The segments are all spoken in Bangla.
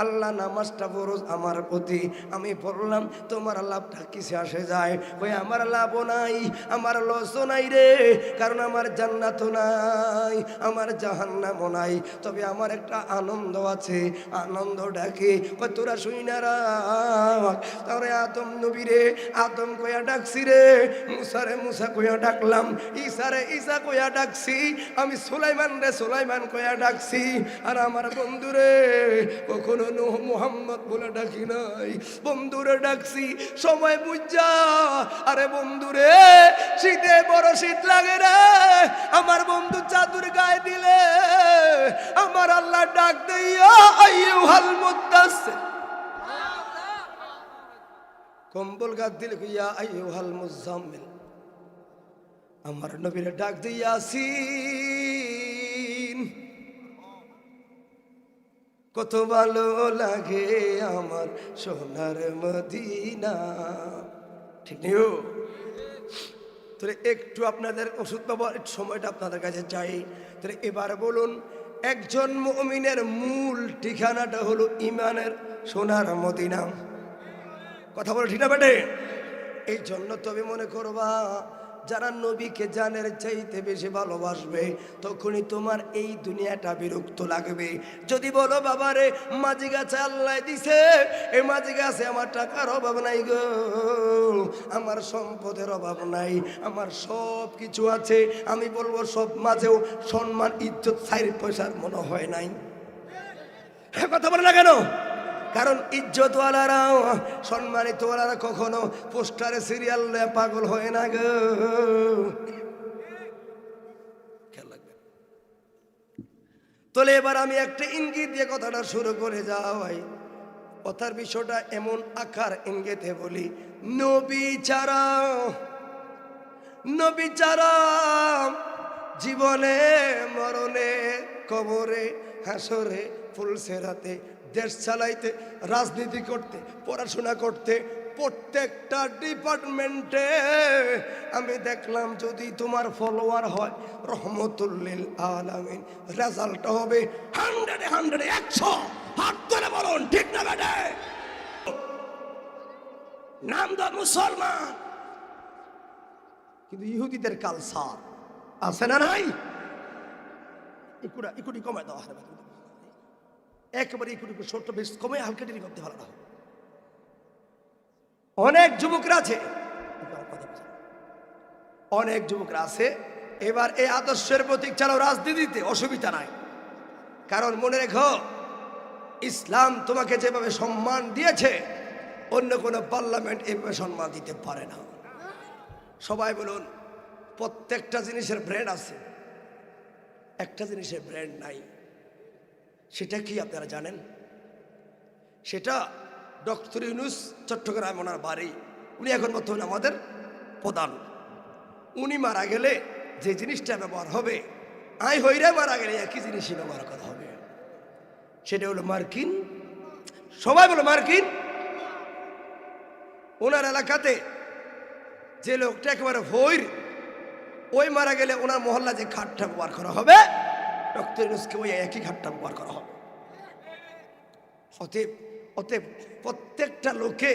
আল্লাহ নামাজটা ফরজ আমার প্রতি, আমি পড়লাম, তোমার লাভটা কিসে আসে যায়? ওই আমার লাভও নাই, আমার লসও নাই রে, কারণ আমার জান্নাতও নাই, আমার জাহান্নামও নাই, তবে আমার একটা আনন্দ আছে। আনন্দটাকে কই তোরা শুই না রাখ। তাহলে আদম নবীরে আদম কইয়া ডাকছি রে, মুসারে মুসা কইয়া ডাকলাম, ঈসারে ঈসা কইয়া ডাকছি, আমি সুলাইমান রে সুলাইমান কইয়া ডাকছি, আর আমার বন্ধুরে কখনো নূহ মুহাম্মদ বলে ডাকি নাই, বন্ধুরে ডাকছি সময় বুঝা। আরে বন্ধুরে শীতে বড় শীত লাগে রে, আমার বন্ধু চাদর গায়ে দিলে আমার আল্লাহ ডাক দেইয়া আইয়ুহাল মুদ্দাসসির, কম্বল গাদ দিলে ইয়া আইয়ুহাল মুজাম্মিল, আমার নবীরে ডাক দিয়ে ইয়াসিন। কত ভালো লাগে আমার সোনার মদিনা, ঠিক নেই? তাহলে একটু আপনাদের ওষুধ পাবার সময়টা আপনাদের কাছে চাই। তাহলে এবার বলুন, একজন মুমিনের মূল ঠিকানাটা হলো ইমানের সোনার মদিনা। কথা বলো ঠিক না বেটে? এই জন্য তবে মনে করবা, যারা নবীকে জানের চাইতে বেশি ভালোবাসবে, তখনই তোমার এই দুনিয়াটা বিরক্ত লাগবে। যদি বলো বাবারে মাঝি গাছে আল্লাহ দিছে, এই মাঝি গাছে আমার টাকার অভাব নাই গো, আমার সম্পদের অভাব নাই, আমার সব কিছু আছে, আমি বলবো সব মাঝেও সম্মান ইজ্জত 4 পয়সার মনে হয় নাই। হ্যাঁ, কথা বলে না কেন? কারণ ইজ্জতওয়ালারা সম্মানিতওয়ালারা কখনো পোস্টারে সিরিয়াল পাগল হয় না গো। তাহলে এবার আমি একটা ইঙ্গিত দিয়ে কথাটা শুরু করে যাই। কথার বিষয়টা এমন আকার ইঙ্গিতে বলি, নবী ছাড়া জীবনে মরণে কবরে হাসরে ফুলসেরাতে দেশ চালাইতে, রাজনীতি করতে, পড়াশোনা করতে, প্রত্যেকটা ডিপার্টমেন্টে আমি দেখলাম যদি তোমার ফলোয়ার হয় রহমতুল লিল আলামিন, রেজাল্ট হবে 100 100। হাত ধরে বলুন ঠিক না বেটে? নাম দাও মুসলমান, কিন্তু ইহুদিদের কালচার আছে না নাই? ইকুটি কমায় দেওয়া হবে, একেবারে ইকুটি ছোট্ট বেশ কমে হালকাটি করতে ভালো না। অনেক যুবকরা আছে, অনেক যুবকরা আছে এবার এই আদর্শের প্রতীক চালাও রাজনীতিতে, অসুবিধা নাই। কারণ মনে রেখো, ইসলাম তোমাকে যেভাবে সম্মান দিয়েছে অন্য কোনো পার্লামেন্ট এভাবে সম্মান দিতে পারে না। সবাই বলুন, প্রত্যেকটা জিনিসের ব্র্যান্ড আছে, একটা জিনিসের ব্র্যান্ড নাই। সেটা কি আপনারা জানেন? সেটা ডক্টর ইউনূস, চট্টগ্রাম ওনার বাড়ি, উনি এখন বর্তমানে আমাদের প্রধান। উনি মারা গেলে যে জিনিসটা ব্যবহার হবে, আই হইরে মারা গেলে একই জিনিসই ব্যবহার করা হবে, সেটা হলো মার্কিন। সবাই বলো মার্কিন। ওনার এলাকাতে যে লোকটা একেবারে ভৈর, ওই মারা গেলে ওনার মহল্লা যে খাটটা ব্যবহার করা হবে, ডক্টর ইউনূসকে ওই একই খাটটা ব্যবহার করা হবে। অতএব প্রত্যেকটা লোকে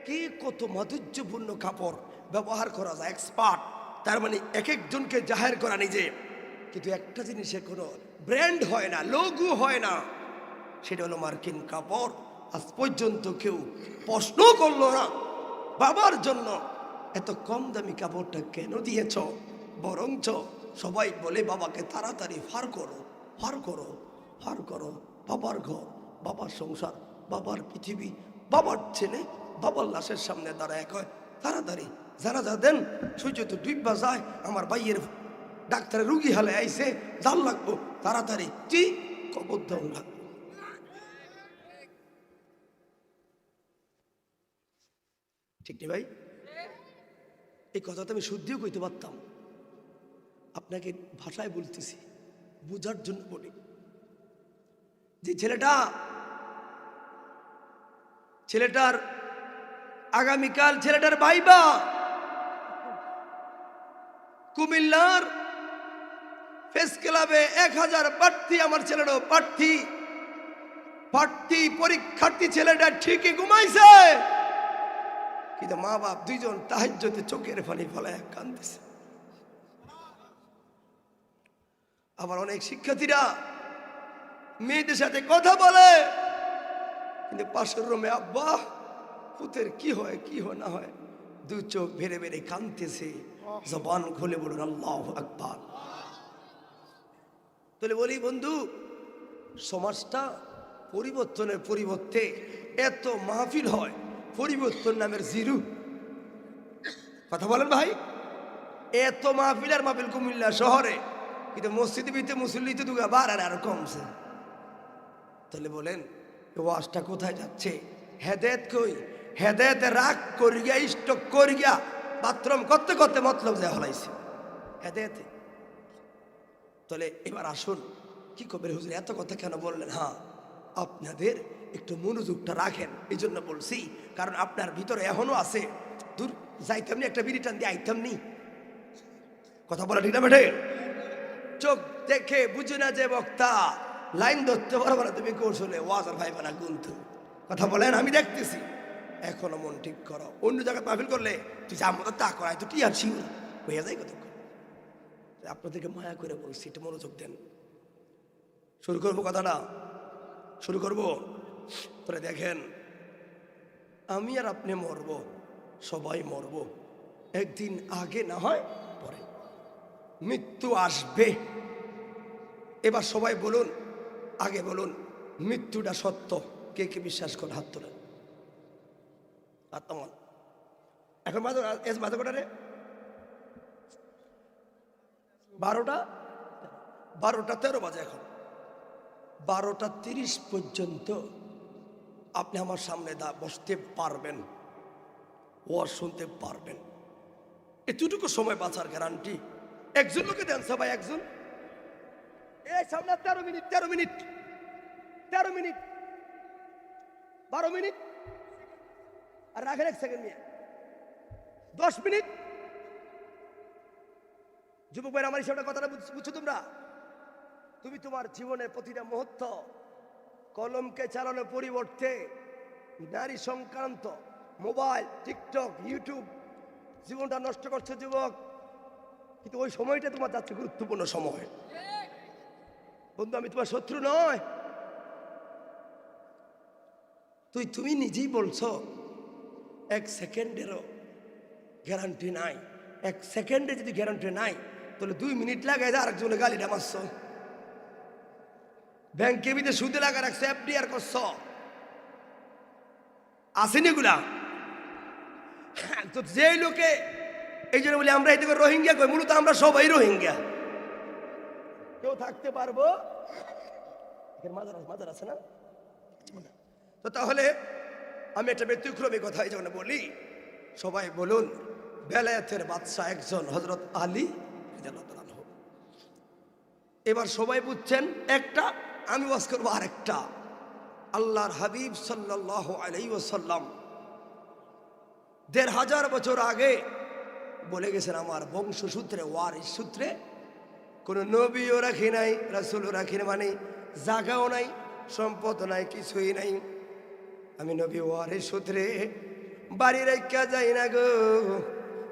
কি কত মাধুর্যপূর্ণ কাপড় ব্যবহার করা যায়, এক্সপার্ট। তার মানে এক একজনকে জাহের করা নিজে, কিন্তু একটা জিনিসের কোনো ব্র্যান্ড হয় না, লোগো হয় না, সেটা হলো মার্কিন কাপড়। আজ পর্যন্ত কেউ প্রশ্ন করলো না বাবার জন্য এত কম দামি কাপড়টা কেন দিয়েছ, বরঞ্চ সবাই বলে বাবাকে তাড়াতাড়ি ফার করো, ফার করো, ফার করো। বাবার ঘর, বাবার সংসার, বাবার পৃথিবী, বাবার ছেলে বাবার লাশের সামনে দাঁড়ায় কয় তাড়াতাড়ি জানাজা দেন, সূর্য তো ডুববা যায়, আমার ভাইয়ের ডাক্তারের রুগী হালে আইছে, জাল লাগবো, তাড়াতাড়ি কি কবর দেওয়া লাগবে। ঠিক নেই ভাই? এই কথা তো আমি শুদ্ধিও কইতে পারতাম, আপনাকে ভাষায় বলতেছি, বুঝার জন্য বলি। যে ছেলেটার আগামীকাল ছেলেটার ভাইবা কুমিল্লার প্রেস ক্লাবে 1000 প্রার্থী, আমার ছেলেরও প্রার্থী, প্রার্থী পরীক্ষার্থী ছেলেটা ঠিকই ঘুমাইছে, কিন্তু মা বাপ দুইজন তাহাজ্জুদে চোখের পানি ফেলায় কাঁদতেছে। আবার অনেক শিক্ষার্থীরা মেয়েদের সাথে কথা বলে, কিন্তু পাশের রুমে আব্বা পুতের কি হয় কি হয় না হয়, দু চোখ ভেরে ভেরে কাঁদতেছে, জবান খুলে বলুন আল্লাহু আকবার। তাহলে বলি বন্ধু, সমাজটা পরিবর্তনের পরিবর্তে এত মাহফিল হয়, পরিবর্তন নামের জিরু। কথা বলেন ভাই, এত মাহফিল আর মাহফিল কুমিল্লা শহরে, কিন্তু মসজিদে ভিতরে মুসল্লিতে দুগা বার আর আরো কমছে। তাহলে বলেন ওয়াজটা কোথায় যাচ্ছে? হেদায়েত কই? হেদায়েতে রাগ করিয়া স্টক করিয়া বাথরুম করতে করতে মতলব যা হলাইছে হেদায়েতে। তাহলে এবার আসুন, কি কবে হুজুর এত কথা কেন বললেন? হ্যাঁ, আপনাদের একটু মনোযোগটা রাখেন, এই জন্য বলছি, কারণ আপনার ভিতরে এখনো আছে দূর যাইতাম নি, একটা বিড়ি টান দিয়ে আইতাম নি। কথা বলা ঠিক না বেঠে? চোখ দেখে বুঝে না যে বক্তা লাইন ধরতে পারবো না, তুমি কৌশলে ওয়াজ আর ভাইবা না গুনতে। কথা বলেন, আমি দেখতেছি। এখনো মন ঠিক করো, অন্য জায়গায় মাহফিল করলে তুই যা মতো তা করাই তো টিয়ার ছিল হইয়া যায় কত। আপনাদেরকে মায়া করে বলছি, একটু মনোযোগ দেন। শুরু করবো কথাটা, শুরু করবো। পরে দেখেন, আমি আর আপনি মরব, সবাই মরব, একদিন আগে না হয় পরে মৃত্যু আসবে। এবার সবাই বলুন, আগে বলুন মৃত্যুটা সত্য, কে কে বিশ্বাস করে হাত তোলেন। আত্মমান এখন মাঝে কটা রে? 12টা 13 বাজে। এখন 12টা 30 পর্যন্ত আপনি আমার সামনে বসতে পারবেন, ওয়াজ শুনতে পারবেন। এতটুকু সময় বাঁচার গ্যারান্টি একজন লোকে দেন সবাই, একজন। এই সামনে 13 মিনিট 12 মিনিট আর রাখেন 1 সেকেন্ড নিয়ে 10 মিনিট। যুবক ভাই আমার হিসাবটা কথাটা বুঝছো তোমরা? তুমি তোমার জীবনের প্রতিটা মুহূর্ত কলমকে চালানোর পরিবর্তে নারী সংক্রান্ত মোবাইল, টিকটক, ইউটিউব জীবনটা নষ্ট করছো যুবক। কিন্তু ওই সময়টা তোমার যাচ্ছে গুরুত্বপূর্ণ সময়। বন্ধু, আমি তোমার শত্রু নয়। তুমি নিজেই বলছো 1 সেকেন্ডেরও গ্যারান্টি নাই। 1 সেকেন্ডে যদি গ্যারান্টি নাই, তাহলে 2 মিনিট লাগাই আরেকজনের গালিটা মারছো, ব্যাংকে ভিতরে সুদে লাগা রাখছো, এফডিআর করছো, আসেনি এগুলা? তো যেই লোকে, এই জন্য বলি আমরা এদিকে রোহিঙ্গা কই, মূলত আমরা সবাই রোহিঙ্গা। কেউ থাকতে পারবো মাজার আছে না? তো তাহলে আমি একটা ব্যতিক্রমী কথা এই জন্য বলি, সবাই বলুন বেলায়েতের বাদশাহ একজন হযরত আলী রাদিয়াল্লাহু আনহু। এবার সবাই বুঝছেন একটা, আমি ওয়াজ করবো আরেকটা। আল্লাহর হাবিব সাল্লাল্লাহু আলাইহি ওয়াসাল্লাম 1500 বছর আগে বলে গেছেন, আমার বংশসূত্রে, ওয়ারিস সূত্রে কোনো নবীও রাখি নাই, রাসূলও রাখি নাই, মানে জায়গাও নাই, সম্পদ নাই, কিছুই নাই। আমি নবী ওয়ারিস সূত্রে বাড়ি রাখা যাই না গো,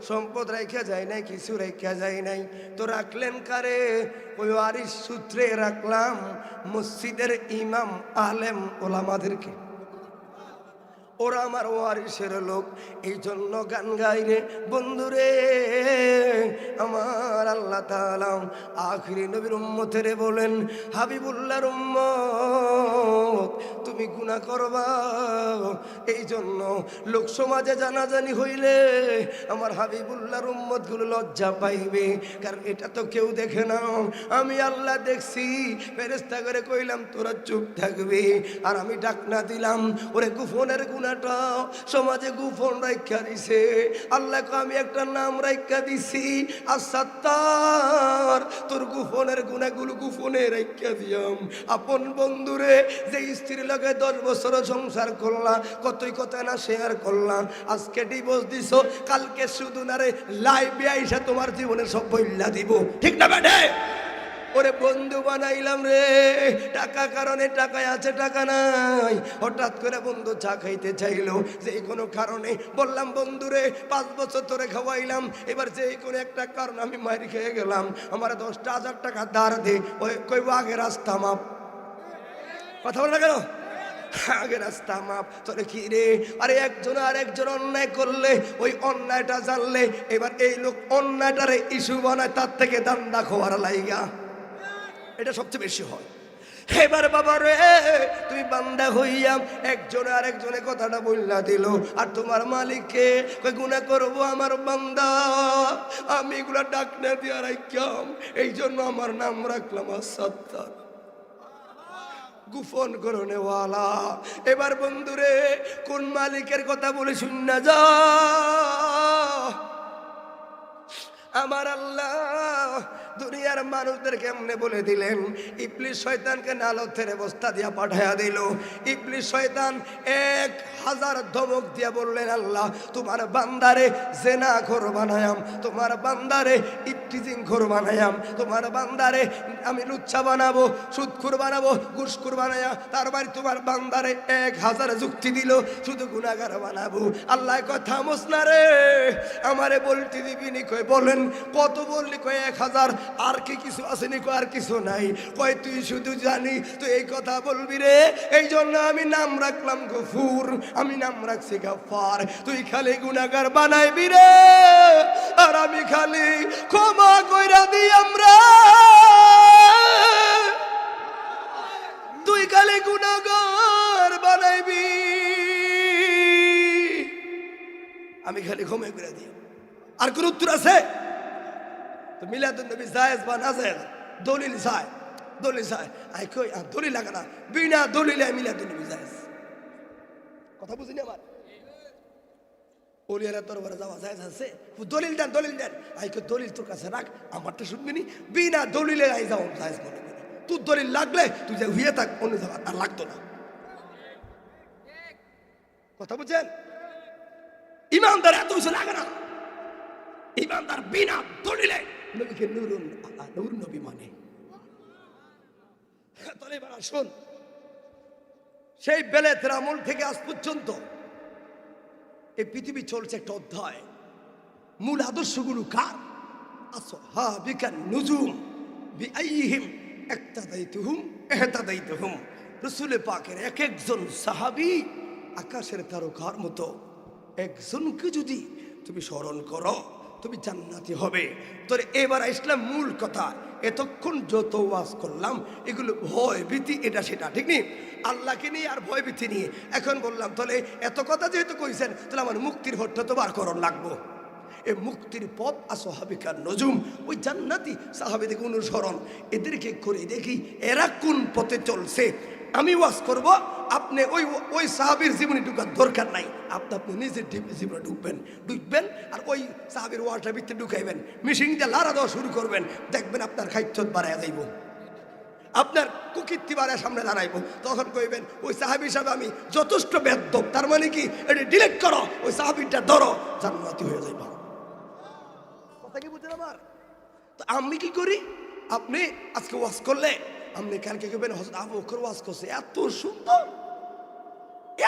সম্পদ রাখা যায় নাই, কিছু রাখা যায় নাই। তো রাখলেন কারে? ওই ওয়ারিস সূত্রে রাখলাম মসজিদের ইমাম আলেম ওলামাদেরকে। ওরা আমার ওয়ারিসের লোক, এই জন্য গান গাইরে বন্ধুরে। আমার আল্লাহ তাআলা আখিরি নবীর উম্মতের বলেন, হাবিবুল্লাহর উম্মত তুমি গুনাহ করবা, এই জন্য লোক সমাজে জানাজানি হইলে আমার হাবিবুল্লাহর উম্মত গুলো লজ্জা পাইবে, কারণ এটা তো কেউ দেখে না, আমি আল্লাহ দেখছি। ফেরেশতা করে কইলাম তোরা চুপ থাকবি, আর আমি ডাকনা দিলাম, ওরে গোপনের গুনাহটা সমাজে গোপন রাখা দিছে। আল্লাহকে আমি একটা নাম রাখা দিছি আস-সাত্তার, তোর গোপনের গুনাহগুলো গোপনে রাখা দিয়াম। আপন বন্ধুরে, যে স্ত্রীর লগে 10 বছর সংসার করলা, কতই কথা না শেয়ার করলাম, আজকে ডিভোর্স দিছো, কালকে শুধু না রে লাইভে আইসা তোমার জীবনের সব বইলা দিব, ঠিক না বেটে? ওরে বন্ধু বানাইলাম রে, টাকা কারণে, টাকায় আছে টাকা নাই। হঠাৎ করে বন্ধু চা খাইতে চাইলো, যে কোনো কারণে বললাম বন্ধু রে 5 বছর ধরে খাওয়াইলাম, এবার যে কোনো একটা কারণ আমি মারি খেয়ে গেলাম, আমার 10,000 টাকা ধার দে। ওই কইব আগে রাস্তা মাপ। কথা বলে না কেন? আগে রাস্তা মাপ। তোরে কি রে? আরে একজন আর একজন অন্যায় করলে ওই অন্যায়টা জানলে এবার এই লোক অন্যায়টারে ইস্যু বানায়, তার থেকে দান্দা খোয়ার লাইগা। এটা সবচেয়ে বেশি হয়। এবার বাবা রে, তুমি বান্দা হইয়া একজন আর একজনে কথাটা বললা দিল, আর তোমার মালিককে কই গুনাহ করবো আমার বান্দা, আমি এগুলা ডাক না দিয়ে রাখলাম, এই জন্য আমার নাম রাখলাম আস-সাত্তার, গোপন করনেওয়ালা। এবার বন্ধুরে, কোন মালিকের কথা বলে শুননা যা, আমার আল্লাহ দুনিয়ার মানুষদের কেমনে বলে দিলেন। ইবলিস শয়তানকে নালথের বস্তা দিয়া পাঠাইয়া দিল। ইবলিস শয়তান 1000 ধমক দিয়া বললেন, আল্লাহ তোমার বান্দারে জেনাখোর বানায়াম, তোমার বান্দারে ইফতিজিং খোর বানায়াম, তোমার বান্দারে আমি লুচ্ছা বানাবো, সুদখোর বানাবো, ঘুষখোর বানায়া তারপরে তোমার বান্দারে 1000 যুক্তি দিল, শুধু গুনাহগার বানাবো। আল্লাহ কথা থামোস না রে, আমারে বলতে দিবি নি? কই বলেন কত বললি? কয় 1000। আর কি কিছু আসেনি? কয় আর কিছু নাই। কয় তুই শুধু জানি তুই এই কথা বলবি রে, এই জন্য আমি নাম রাখলাম গফুর, আমি নাম রাখছি গফফার। তুই খালি গুনাহগার বানাইবি রে, আর আমি খালি ক্ষমা কইরা দিই আমরা। তুই খালি গুনাহগার বানাইবি, আমি খালি ক্ষমা করে দিই। আর কোন উত্তর আছে? তো মিলাদুন নবী জায়েজ বা না জায়েজ? দলিল চায়, দলিল চায়। আই কই দলিল লাগে না, বিনা দলিলে মিলাদুন নবী জায়েজ। কথা বুঝিনি আমার? ওলিয়ারা দরবারে যাওয়া জায়েজ আছে? দলিল দেন, দলিল দেন। আই কই দলিল তোর কাছে রাখ, আমারটা শুনবি নি? বিনা দলিলে আই যাও জায়েজ মনে করি। তোর দলিল লাগলে তুই যে হইয়ে থাক অন্য জায়গা, আর লাগতো না। কথা বুঝছেন? ইমানদার এত কিছু লাগে না। ইমানদার বিনা দলিলে নবীকে নূরুন আলা নূর নবী মানে। তাহলে এবার আসুন, সেই বেলেতের আমল থেকে আজ পর্যন্ত এই পৃথিবী চলছে একটা অধ্যায়। মূল আদর্শগুলো কার? আসহাবিকান নুজুম বিআইহিম ইক্তাদাইতুহুম ইহতাদাইতুহুম। রাসূল পাকের এক একজন সাহাবী আকাশের তারকার মতো। একজনকে যদি তুমি স্মরণ করো, তুমি জান্নাতি হবে। তোর এবার আসলাম মূল কথা। এতক্ষণ যত ওয়াজ করলাম এগুলো ভয় ভীতি, এটা সেটা, ঠিক নেই? আল্লাহকে নিয়ে আর ভয় ভীতি নিয়ে এখন বললাম, তাহলে এত কথা যেহেতু কইছেন, তাহলে আমার মুক্তির পথটা তো বার করণ লাগবো। এই মুক্তির পথ আসহাবিকান নজুম, ওই জান্নাতি সাহাবীদের অনুসরণ, এদেরকে করে দেখি এরা কোন পথে চলছে। আমি ওয়াজ করব, আপনি ওই সাহাবীর জীবনে ঢুকার দরকার নাই। আপনি নিজের জীবনে ঢুকবেন আর ওই সাহাবীর ওয়াজটার ভিতরে ঢুকাইবেন, মিশিংটা লাড়া দেওয়া শুরু করবেন, দেখবেন আপনার খাইচ্ছত বাড়াইয়া যাইব, আপনার কুকীর্তি বাড়ায় সামনে দাঁড়াইব। তখন কইবেন ওই সাহাবী হিসাবে আমি যথেষ্ট বেদ্যপ। তার মানে কি? এটা ডিলিট করো, ওই সাহাবীটা ধরো, জান্নাতি হয়ে যাইবা। কথা কি বুঝলেন আমার? তো আমি কি করি? আপনি আজকে ওয়াজ করলে আপনি কালকে কইবেন হযরত আবু বকর ওয়াজ করছে এত সুন্দর,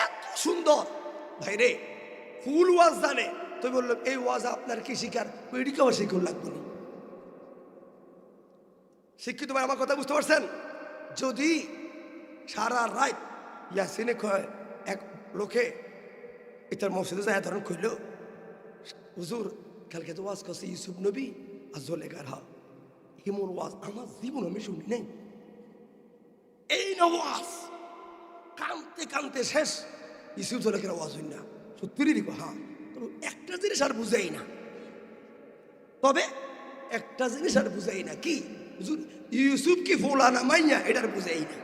এত সুন্দর। ভাই রে, ফুল ওয়াজ জানে, তো বললাম এই ওয়াজ আপনার কি শিকার? ওইদিকে আমার শিক্ষণ লাগবে না। শিক্ষিত ভাই আমার কথা বুঝতে পারছেন? যদি সারা রাত ইয়াসিনে কয় এক লোকে এটার মসজিদে যায়, ধরেন কইল হুজুর কালকে তো ওয়াজ করছে ইউসুফ নবী আর জুলেখার, হা এমন ওয়াজ আমার জীবন আমি শুনি নাই। এই নওয়াজ কানতে কানতে শেষ, ইউসুফ জুলেখার ওয়াজ হই না, সত্যি দিক। হ্যাঁ, তবে একটা জিনিস আর বুঝাই না, তবে একটা জিনিস আর বুঝাই না। কি হুজুর? ইউসুফ কি ফোলানা মাইয়া, এটার বুঝাই না।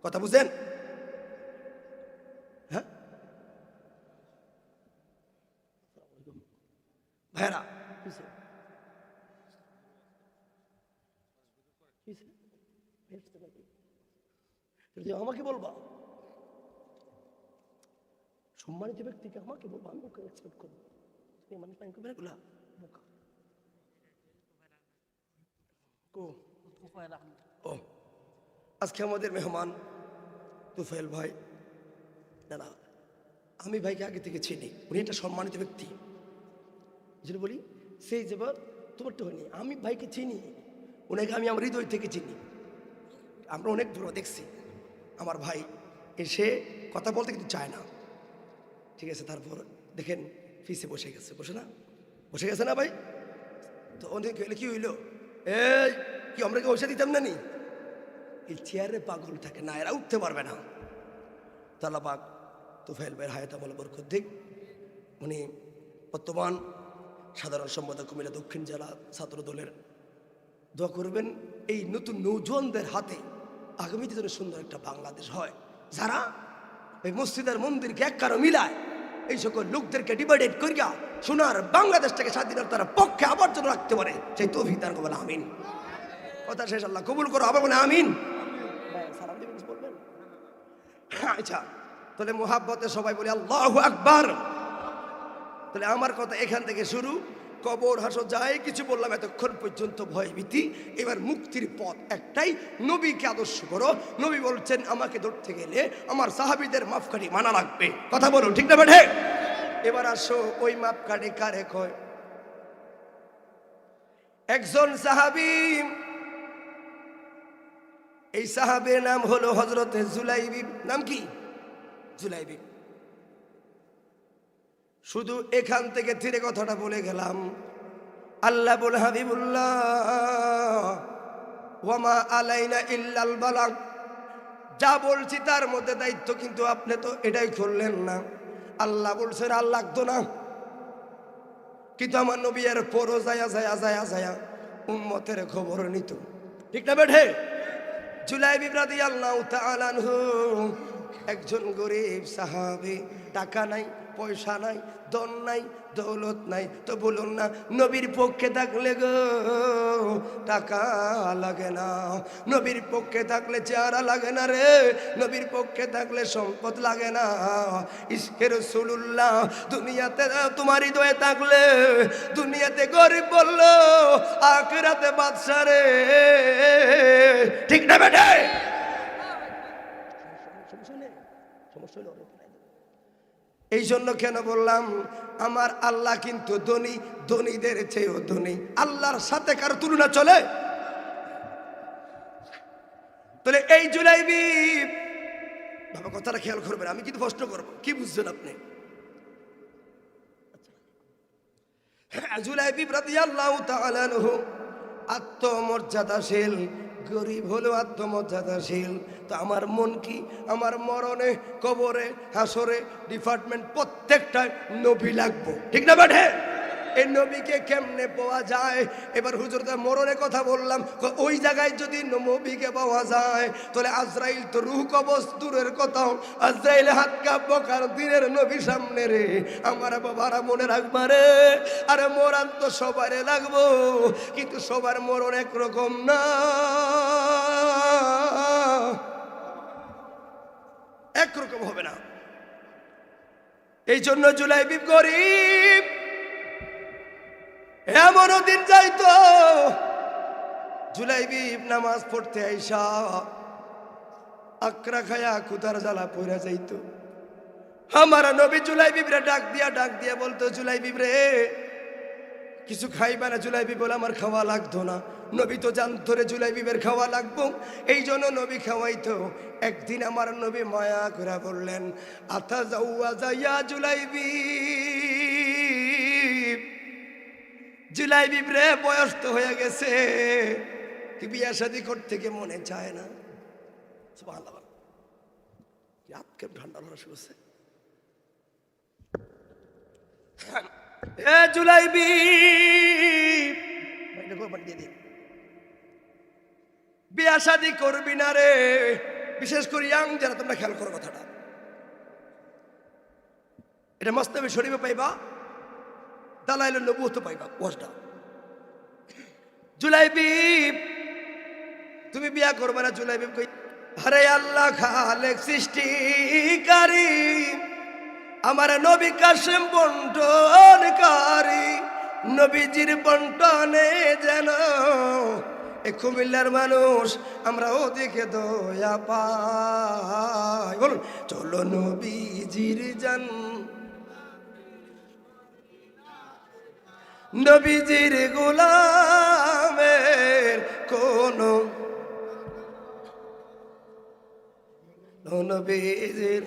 কথা বুঝেন? হ্যাঁ ভাইরা, আমাকে বলবা, সম্মানিত ব্যক্তিকে আমাকে বলবো, আমি ওকে এক্সপেক্ট করবো। মানুষ বোকা, ও আজকে আমাদের মেহমান তুফাইল ভাই। না না, আমি ভাইকে আগে থেকে চিনি, উনি একটা সম্মানিত ব্যক্তি। যেটা বলি সেই যে তোমারটা হয়নি, আমি ভাইকে চিনি, ওনাকে আমি আমার হৃদয় থেকে চিনি। আমরা অনেক দূর দেখছি। আমার ভাই এসে কথা বলতে কিন্তু চায় না, ঠিক আছে। তারপর দেখেন ফিসে বসে গেছে, বসে গেছে না ভাই? তো অনেক হইলে কি হইলো, এই কি আমরা কি বসে দিতাম না নি? এই চেয়ারে পাগল থাকে না, এরা উঠতে পারবে না। তাল্লা পাক তুফাইল ভাইয়ের হায়াত আমল বরকত দিক। উনি বর্তমান সাধারণ সম্পাদক কুমিল্লা দক্ষিণ জেলা ছাত্র দলের। দোয়া করবেন এই নতুন নৌজওয়ানদের হাতে আগামীতে যেন সুন্দর একটা বাংলাদেশ হয়, যারা এই মসজিদের মন্দিরকে এক কারো মিলায় এই সকল লোকদেরকে ডিভাইডেড করিয়া সোনার বাংলাদেশটাকে স্বাধীনতার পক্ষে আবার যেন রাখতে পারে, সেই তৌফিক দান করবেন। আমিন। কথা শেষ, আল্লাহ কবুল করো, আবার বলে আমিন। সালাম দিবেন, বলবেন? আচ্ছা, তাহলে মুহাব্বতে সবাই বলি আল্লাহু আকবার। তাহলে আমার কথা এখান থেকে শুরু। কবর হাসর যাই কিছু বললাম এতক্ষণ পর্যন্ত ভয় ভীতি, এবার মুক্তির পথ একটাই, নবীকে আদর্শ করো। নবী বলছেন আমাকে ধরতে গেলে আমার সাহাবীদের মাপকাঠি মানা লাগবে। কথা বলো ঠিক না বেঠে? এবার আসো ওই মাপকাঠি কারে কয়? একজন সাহাবী, এই সাহাবের নাম হলো হযরতে জুলাইবি। নাম কি? জুলাইবি। শুধু এখান থেকে ধীরে কথাটা বলে গেলাম। আল্লাহ বলে হাবিবুল্লাহ ওয়ামা আলাইনা ইল্লাল বালাগ, যা বলছি তার মধ্যে দায়িত্ব, কিন্তু আপনি তো এটাই করলেন না। আল্লাহ বলছেন আর লাগতো না, কিন্তু আমার নবী এর পরও যায়া উম্মতের খবর নিত। ঠিক না বেঠে? জুলাইবি রাদিয়াল্লাহু তাআলা আনহু একজন গরিব সাহাবী, টাকা নাই, পয়সা নাই, ধন নাই, দৌলত নাই, তো বলুন না নবীর পক্ষে থাকলে গো টাকা লাগে না, নবীর পক্ষে থাকলে চেহারা লাগে না রে, নবীর পক্ষে থাকলে সম্পদ লাগে না। ইশকে রাসূলুল্লাহ দুনিয়াতে তোমার হৃদয়ে থাকলে দুনিয়াতে গরিব বললো, আখিরাতে বাদশা রে। ঠিক না বেটা? এই জন্য কেন বললাম, আমার আল্লাহ কিন্তু ধনী, ধনীদের চেয়েও ধনী। আল্লাহর সাথে কার তুলনা চলে? তাহলে এই জুলাইবি, বাবা কথাটা খেয়াল করবেন, আমি কিন্তু প্রশ্ন করবো, কি বুঝছেন আপনি? জুলাইবি রাদিয়াল্লাহু তাআলা আনহু আত্মমর্যাদাশীল, গরিব হলেও আত্মমর্যাদাশীল। তো আমার মন কি, আমার মরণে, কবরে, হাসরে, ডিপার্টমেন্ট প্রত্যেকটায় নবী লাগবো। ঠিক না বেঠে? এই নবীকে কেমনে পাওয়া যায়? এবার হুজুরদের মরণে কথা বললাম, ওই জায়গায় যদি নবীকে পাওয়া যায় তাহলে আজরাইল তো রূহ কবজ দূরের কথা, আজরাইল হাত কাঁপবো, কারণ দিনের নবী সামনে রে। আমার বাবারা মনে রাখবা রে, আরে মরণ তো সবারে লাগবো, কিন্তু সবার মরণ একরকম না, একরকম হবে না। এই জন্য জুলাইবি গরিব, এমনও দিন যাইতো জুলাইবি নামাজ পড়তে আইসা আকরা খায়া কুতার জ্বালা পড়া যাইতো। আমার নবী জুলাইবিবরে ডাক দিয়া বলতো, জুলাইবিব রে কিছু খাইবা না? জুলাইবি বলে আমার খাওয়া লাগতো না। নবী তো জানতো রে জুলাইবিবের খাওয়া লাগবো, এই জন্য নবী খাওয়াইতো। একদিন আমার নবী মায়া করে বললেন, আতা যাওয়া যাইয়া জুলাইবি, জুলাইবি রে বয়স তো হয়ে গেছে, কি বিয়া শাদী করতে কে মনে চায় না? সুবহানাল্লাহ, আজকে ঠান্ডা লাগা শুরু হচ্ছে। এ জুলাইবি, বিয়া শাদী করবি না রে? বিশেষ করে ইয়াং যারা, তোমরা খেয়াল করো কথাটা, এটা মসনবী শরীফে পাইবা, দালাইলুন নবুওয়াতে পাইবা ওয়াজটা। জুলাইবি তুমি বিয়া করবে না? জুলাইবি কই, আরে আল্লাহ খালেক সৃষ্টিকারী, আমার নবী কাসেম বন্টনকারী, নবীজির বন্টনে যেন এই কুমিল্লার মানুষ আমরা ওদিকে দয়া পাই। বলুন চলো নবীজির জান, নবীজির গোলামের কোন নবীজির।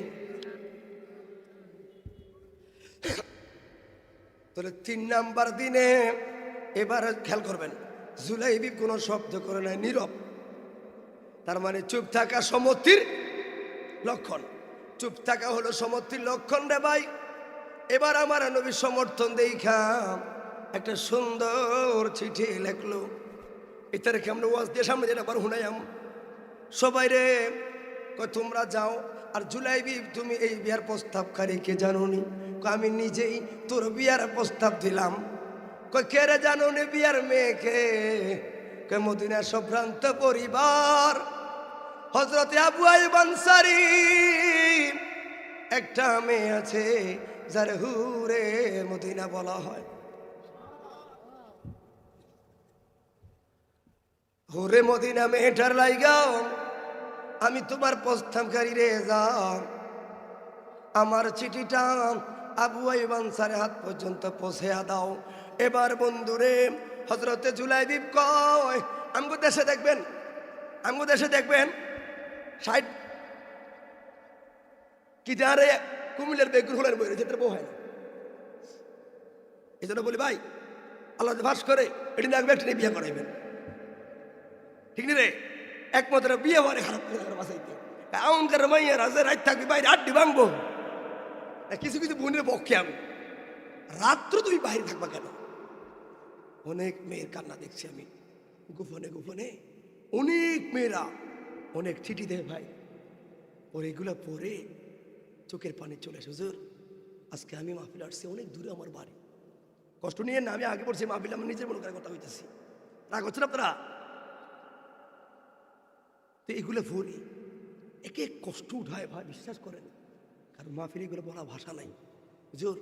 তাহলে 3 নাম্বার দিনে এবার খেয়াল করবেন, জুলাইবি কোনো শব্দ করে নাই, নীরব। তার মানে চুপ থাকা সম্মতির লক্ষণ। চুপ থাকা হলো সম্মতির লক্ষণ রে ভাই। এবার আমার নবীর সমর্থন দেখা একটা সুন্দর চিঠি লেখলো। এটার আমরা ওয়াজ দিয়ে সামনে যেটা বার হুনাইয়াম সবাই রে কয় তোমরা যাও। আর জুলাইবি তুমি এই বিয়ার প্রস্তাবকারীকে জানোনি? আমি নিজেই তোর বিয়ার প্রস্তাব দিলাম। কই কে রে জানোনি বিয়ার মেয়েকে? কে মদিনার সম্ভ্রান্ত পরিবার হযরতে আবু আইয়ুব আনসারী। একটা মেয়ে আছে যার হুরে মদিনা বলা হয়। হুরে মদিনা মেয়েটার লাইগাও আমি তোমার প্রস্তাবকারী রে যাও। আমার চিঠিটা আবু আইয়ুব আনসারীর হাত পর্যন্ত পৌঁছে দাও। এবার বন্ধুরে হযরতে জুলাইবি কয় আমগো দেশে দেখবেন, আমগো দেশে দেখবেন 60 কি জারে কুমিল্লার বেগুন হলেন বই যেটা বউ হয় না। এই জন্য বলি ভাই আল্লাহ ভাস করে এটি দেখবে একটা বিয়ে করাইবেন, ঠিক নি রে? একমাত্র বিয়ে হওয়ারে খারাপ করে বাঁচাইতে এমনকার মাইয়ার আছে রাত থাকবি বাইরে আড্ডি ভাঙবো। কিছু কিছু বোনের পক্ষে আমি রাত্র তুমি বাইরে থাকবা কেন? অনেক মেয়ের কান্না দেখছি আমি গোপনে গোপনে। অনেক মেয়েরা অনেক চিঠি দেয় ভাই, ওর এগুলো পরে চোখের পানি চলে আসে। হুজুর আজকে আমি মাহফিল আসছি, অনেক দূরে আমার বাড়ি, কষ্ট নিয়ে না। আমি আগে পড়ছি মাহফিল, আমি নিজের মনে করে কথা হইতেছি, রাগ হচ্ছে না আপনারা? তো এগুলো পড়ি একে কষ্ট উঠায় ভাই, বিশ্বাস করেন। কারণ মাহফিল এগুলো বলা ভাষা নাই। হুজুর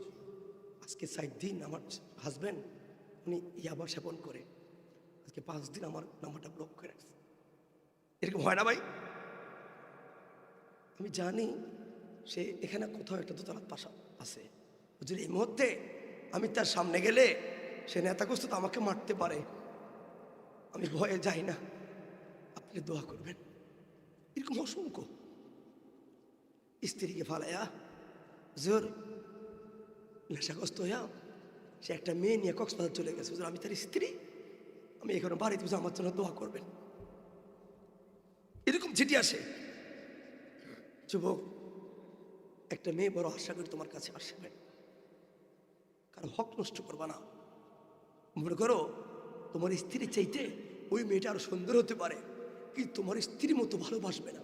আজকে 4 দিন আমার হাজব্যান্ড উনি ইয়াবা সেবন করে, আজকে 5 দিন আমার নাম্বারটা ব্লক করে রাখছে। এরকম হয় না ভাই? আমি জানি সে এখানে কোথাও একটা দোতলার বাসা আছে। হুজুর এই মুহূর্তে আমি তার সামনে গেলে সে নেতাগ্রস্ত তো আমাকে মারতে পারে, আমি ভয়ে যাই না, আপনি দোয়া করবেন। এরকম অসংখ্য স্ত্রীকে ফালাইয়া হুজুর নেশাগ্রস্ত হইয়া সে একটা মেয়ে নিয়ে কক্সবাজার চলে গেছে। হুজুর আমি তার স্ত্রী, আমি এখানে বাড়িতে বুঝে আমার জন্য দোয়া করবেন। এরকম চিঠি আসে। যুবক একটা মেয়ে বড় আশা করি তোমার কাছে আসবে, কারণ হক নষ্ট করবা না। মনে করো তোমার স্ত্রীর চাইতে ওই মেয়েটা আরো সুন্দর হতে পারে, কিন্তু তোমার স্ত্রীর মতো ভালোবাসবে না।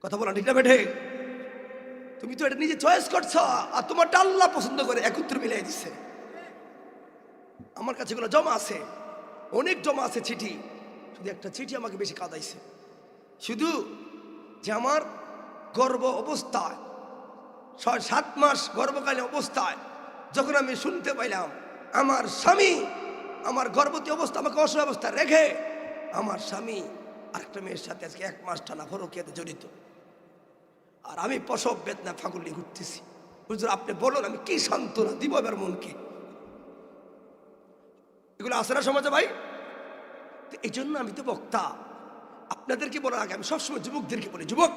কথা বলা ঠিক না বেঠে? তুমি তো এটা নিজে চয়েস করছো, আর তোমারটা আল্লাহ পছন্দ করে একত্র মিলাই দিচ্ছে। আমার কাছে এগুলো জমা আছে, অনেক জমা আছে চিঠি। শুধু একটা চিঠি আমাকে বেশি কাঁদাইছে, শুধু যে আমার গর্ভ অবস্থায় 6-7 মাস গর্ভকালীন অবস্থায় যখন আমি শুনতে পাইলাম আমার স্বামী আমার গর্ভবতী অবস্থা আমাকে অসহায় অবস্থায় রেখে আমার স্বামী আরেকটা মেয়ের সাথে আজকে 1 মাস টানা পরকীয়াতে জড়িত, আর আমি প্রসব বেদনা ফাগুলি ঘুরতেছি। হুজুর আপনি বলুন আমি কি সান্ত্বনা দিব এবার মনকে? এগুলো আসে না সমাজে ভাই। এই জন্য আমি তো বক্তা, আপনাদেরকে বলার আগে আমি সবসময় যুবকদেরকে বলি, যুবক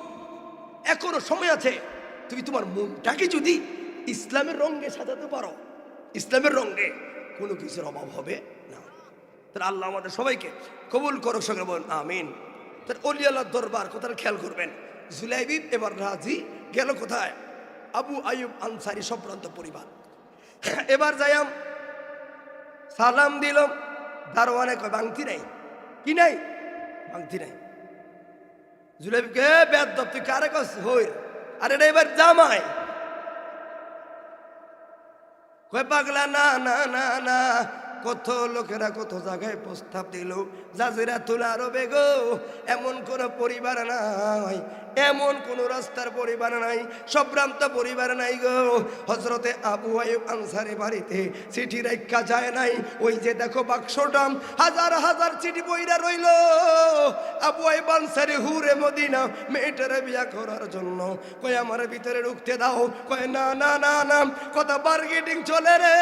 এখনো সময় আছে। তুমি তোমার মনটাকে যদি ইসলামের রঙে সাজাতে পারো, ইসলামের রঙে কোনো কিছুর অভাব হবে না। তাহলে আল্লাহ আমাদের সবাইকে কবুল করুক, সঙ্গে বলুন আমিন। তার অলি আল্লাহর দরবার কথাটা খেয়াল করবেন। জুলাইবি এবার রাজি গেল কোথায়? আবু আইয়ুব আনসারী সম্ভ্রান্ত পরিবার। এবার যাইয়াম সালাম দিল, দারোয়ানে কয় ভাঙতি নাই, কি নাই? ভাঙতি নাই। জুলাইবিকে বেয়াদব তুই কারে কস হই? আরে রে এবার জামাই। কয় পাগলা না না না না, কত লোকেরা কত জায়গায় প্রস্তাব দিল, জাজিরা তুলা আরবে গো এমন কোন পরিবার নাই এমন কোন রাস্তার পরিবার নাই, সম্ভ্রান্ত পরিবার নাই গো। হযরতে আবু আইয়ুব আনসারী বাড়িতে চিঠি রাখা যায় নাই। ওই যে দেখো বাক্সটা, হাজার হাজার চিঠি বইরা রইল। আবু আইয়ুব আনসারী হুরে মদিনা মেয়েটারে বিয়া করার জন্য কয় আমার ভিতরে ঢুকতে দাও। কয় না না না না, কথা বার্গেটিং চলে রে।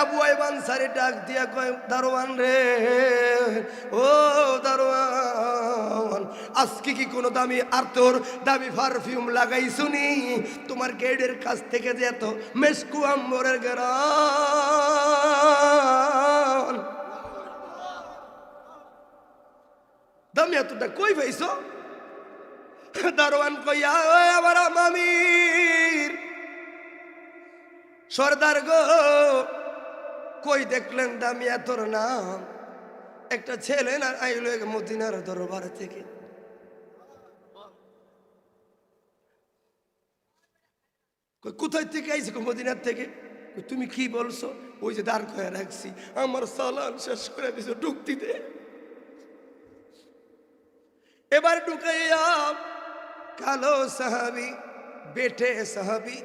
আবু আইয়ুব আনসারী ডাক দিয়া কয় দারোয়ান রে, ও দারোয়ান, আজকে কি কোনো দামি আতর দামি পারফিউম লাগাই শুনি? তোমার গেটের কাছ থেকে যে এত মেসকু আম্বরের গেরান, দামি আতরটা কই পাইছো? দারোয়ান কইয়া আমার মামির সর্দার গো, কই দেখলেন দামি আতর নাম? একটা ছেলে না আইলো মদিনার দরবার থেকে। কোথায় থেকে আইছি? মদিনার থেকে। তুমি কি বলছো? ওই যে দাঁড় করে রাখছি, আমার সালান শেষ করে দিছো ঢুক দিতে। এবার ঢুকাইয়া কালো সাহাবি, বেটে সাহাবি,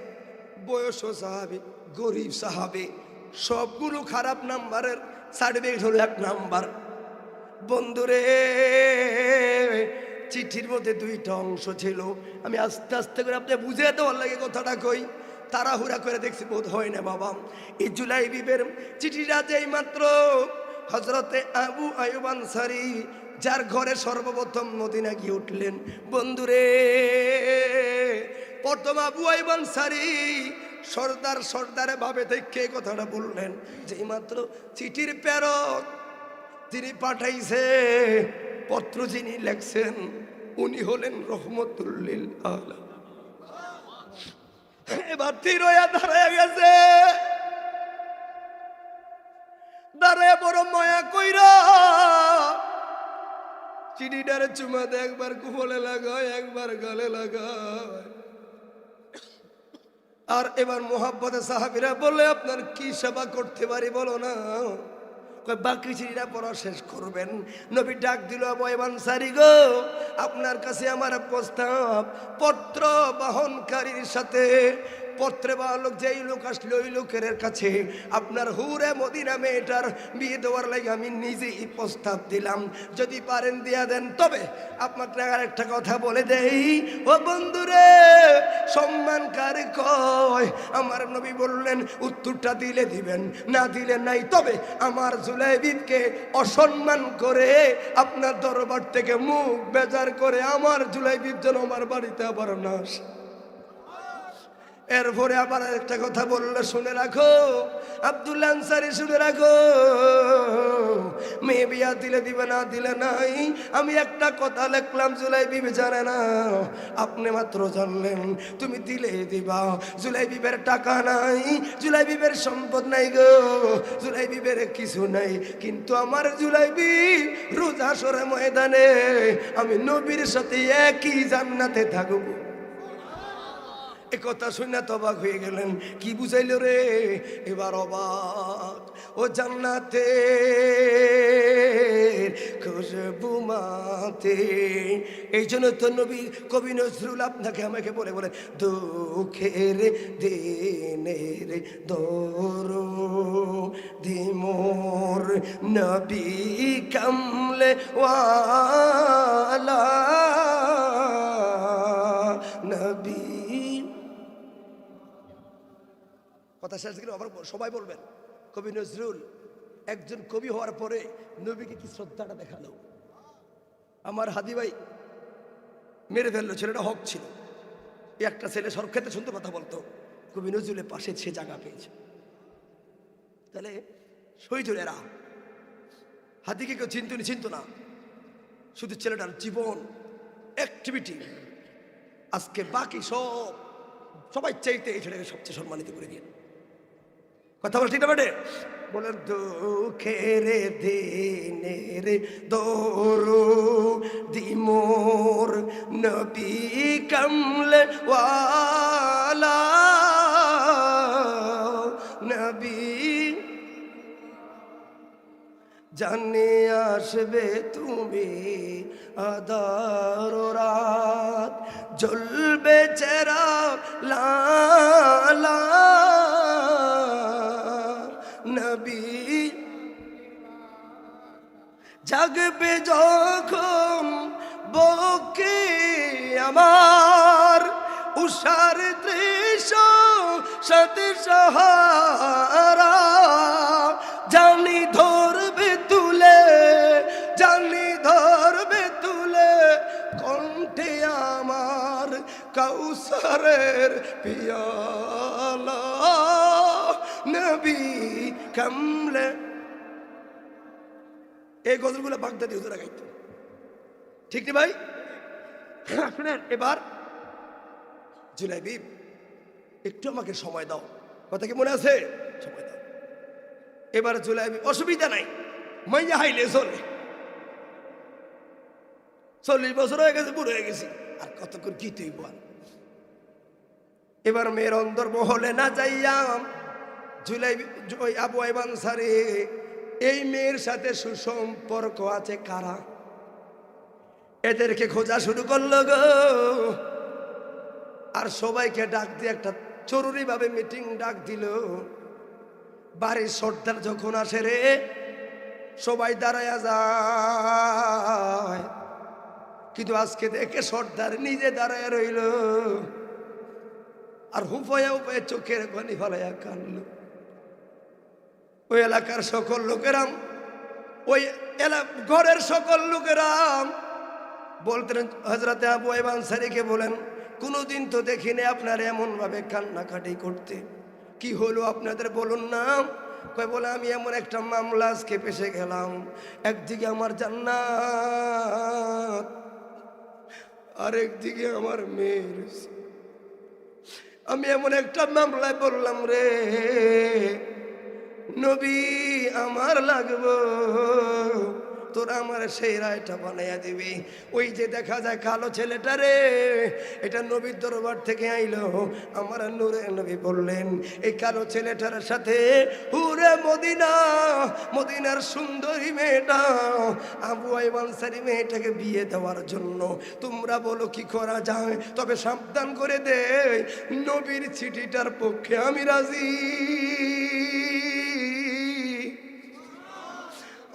বয়স সাহাবি, গরিব সাহাবি, সবগুলো খারাপ নাম্বারের সার্টিফিকেট হলো 1 নাম্বার। বন্ধুরে, চিঠির মধ্যে 2টা অংশ ছিল। আমি আস্তে আস্তে করে আপনি বুঝে দেওয়ার লাগে কথাটা কই। তাড়াহুড়া করে দেখছি বোধ হয় না বাবা। এই জুলাইবিবের চিঠিটা যেই মাত্র হযরতে আবু আইয়ুব আনসারী, যার ঘরে সর্বপ্রথম মদিনা গিয়ে উঠলেন, বন্ধুরে, প্রথম আবু আইয়ুব আনসারী সর্দারে ভাবে দেখে কথাটা বললেন। যেই মাত্র চিঠির প্রেরক তিনি পাঠাইছে, পত্র যিনি লেখছেন উনি হলেন রহমতুল লিল আলামিন। এবার তিরোয়া দাঁড়ায় গেছে, দাঁড়ায় বড় মায়া কইরা চিঠিটারে চুমা দেয়, একবার কুফলে লাগায়, একবার গালে লাগায়। আর এবার মোহাব্বতে সাহাবীরা বলে আপনার কি সেবা করতে পারি বলো না। বাকি চিঠিটা পড়া শেষ করবেন। নবী ডাক দিল, আবু আইয়ুব আনসারী গো, আপনার কাছে আমার প্রস্তাব। পত্র বহনকারীর সাথে পত্রে বা লোক যেই লোক আসলো ওই লোকের কাছে আপনার হুরে মদিনা মেয়েটার বিয়ে দেওয়ার লাগে আমি নিজেই প্রস্তাব দিলাম। যদি পারেন দিয়া দেন। তবে আপনাকে আর একটা কথা বলে দেই ও বন্ধুরে, সম্মান কারে কয়? আমার নবী বললেন উত্তরটা দিলে দিবেন, না দিলে নাই। তবে আমার জুলাইবিবকে অসম্মান করে আপনার দরবার থেকে মুখ বেজার করে আমার জুলাইবিব যেন আমার বাড়িতে আবার না আসে। এরপরে আবার একটা কথা বললো, শুনে রাখো আব্দুল্লাহ আনসারী, শুনে রাখো, মেয়ে বিয়া দিলে দিবে, না দিলে নাই। আমি একটা কথা লিখলাম, জুলাইবিবি জানে না, আপনি মাত্র জানলেন। তুমি দিলে দিবা। জুলাইবিবের টাকা নাই, জুলাইবিবের সম্পদ নাই গো, জুলাইবিবের কিছু নাই, কিন্তু আমার জুলাইবিব রোজ হাশরের ময়দানে আমি নবীর সাথে একই জান্নাতে থাকবো। এ কথা শুনে তো অবাক হয়ে গেলেন। কি বুঝাইল রে? এবার অবাক। ও জান্নাতে খুশবু মাতে। এই জন্য তো নবী কবি নজরুল আপনাকে আমাকে বলে বলে, দুঃখের দিনের দরদি মোর নবী কামলে ওয়ালা নবী। কথা শেষ করে আবার সবাই বলবেন, কবি নজরুল একজন কবি হওয়ার পরে নবীকে কি শ্রদ্ধাটা দেখালো। আমার হাদি ভাই মেরে ফেললো, ছেলেটা হক ছিল। একটা ছেলে সরক্ষেত্রে শুনতে কথা বলতো, কবি নজরুলের পাশে সে জায়গা পেয়েছে। তাহলে শহীদ হলো এরা। হাদিকে কেউ চিনত না, শুধু ছেলেটার জীবন অ্যাক্টিভিটি আজকে বাকি সবাই চাইতে এই ছেলেকে সবচেয়ে সম্মানিত করে দিয়ে। কথা বল ঠিক না বেটে? বলেন দুঃখের দিনের দরদি মোর নবী কামলে ওয়ালা নবী। জানে আসবে তুমি আধার রাত, জ্বলবে চেরা লালা নবী জাগবে যখন বকে আমার উষার দৃশ্য সাথে সাহারা জানি ধরবে তুলে জানি ধরবে তুলে কণ্ঠে আমার কাউসারের পিয়ালা নবী কামলে। এই গজলগুলো বাগদাদি হুজুরা গাইতো, ঠিক না ভাই? শুনেন, এবার জুলাইবি একটু আমাকে সময় দাও, কথা কি মনে আছে? সময় দাও। এবার জুলাইবি অসুবিধা নাই, মাইয়া হাইলে চলে, 40 বছর হয়ে গেছে, বুড়ো হয়ে গেছি, আর কতক্ষণ কি তুই বল। এবার মেয়ের অন্দর মহলে না যাইয়া জুলাইবি আবু আইব আনসারী এই মেয়ের সাথে সুসম্পর্ক আছে কারা, এদেরকে খোঁজা শুরু করলো গো। আর সবাইকে ডাক দিয়ে একটা জরুরি ভাবে মিটিং ডাক দিল। বাড়ির সর্দার যখন আসে রে, সবাই দাঁড়ায়া যায়, কিন্তু আজকে দেখে সর্দার নিজে দাঁড়ায় রইল আর হুফায়া হুফায়া চোখের পানি ফেলাইয়া কানলো। ওই এলাকার সকল লোকেরাম, ওই ঘরের সকল লোকেরাম বলতেন হযরতে আবু আইব আনসারীকে বলেন, কোনোদিন তো দেখিনি আপনার এমন ভাবে কান্নাকাটি করতে, কি হলো আপনাদের বলুন না। কই বলে, আমি এমন একটা মামলা আজকে পেশে গেলাম, একদিকে আমার জান্নাত আর একদিকে আমার মেয়ের। আমি এমন একটা মামলায় বললাম রে নবী আমার লাগবো, তোরা আমার সেই রায়টা বানাইয়া দিবি। ওই যে দেখা যায় কালো ছেলেটা রে, এটা নবীর দরবার থেকে আইলো। আমার নূরে নবী বললেন, এই কালো ছেলেটার সাথে হুরে মদিনা, মদিনার সুন্দরী মেয়েটা আবু আইব আনসারী মেয়েটাকে বিয়ে দেওয়ার জন্য তোমরা বলো কি করা যায়। তবে সাবধান করে দে, নবীর চিঠিটার পক্ষে আমি রাজি।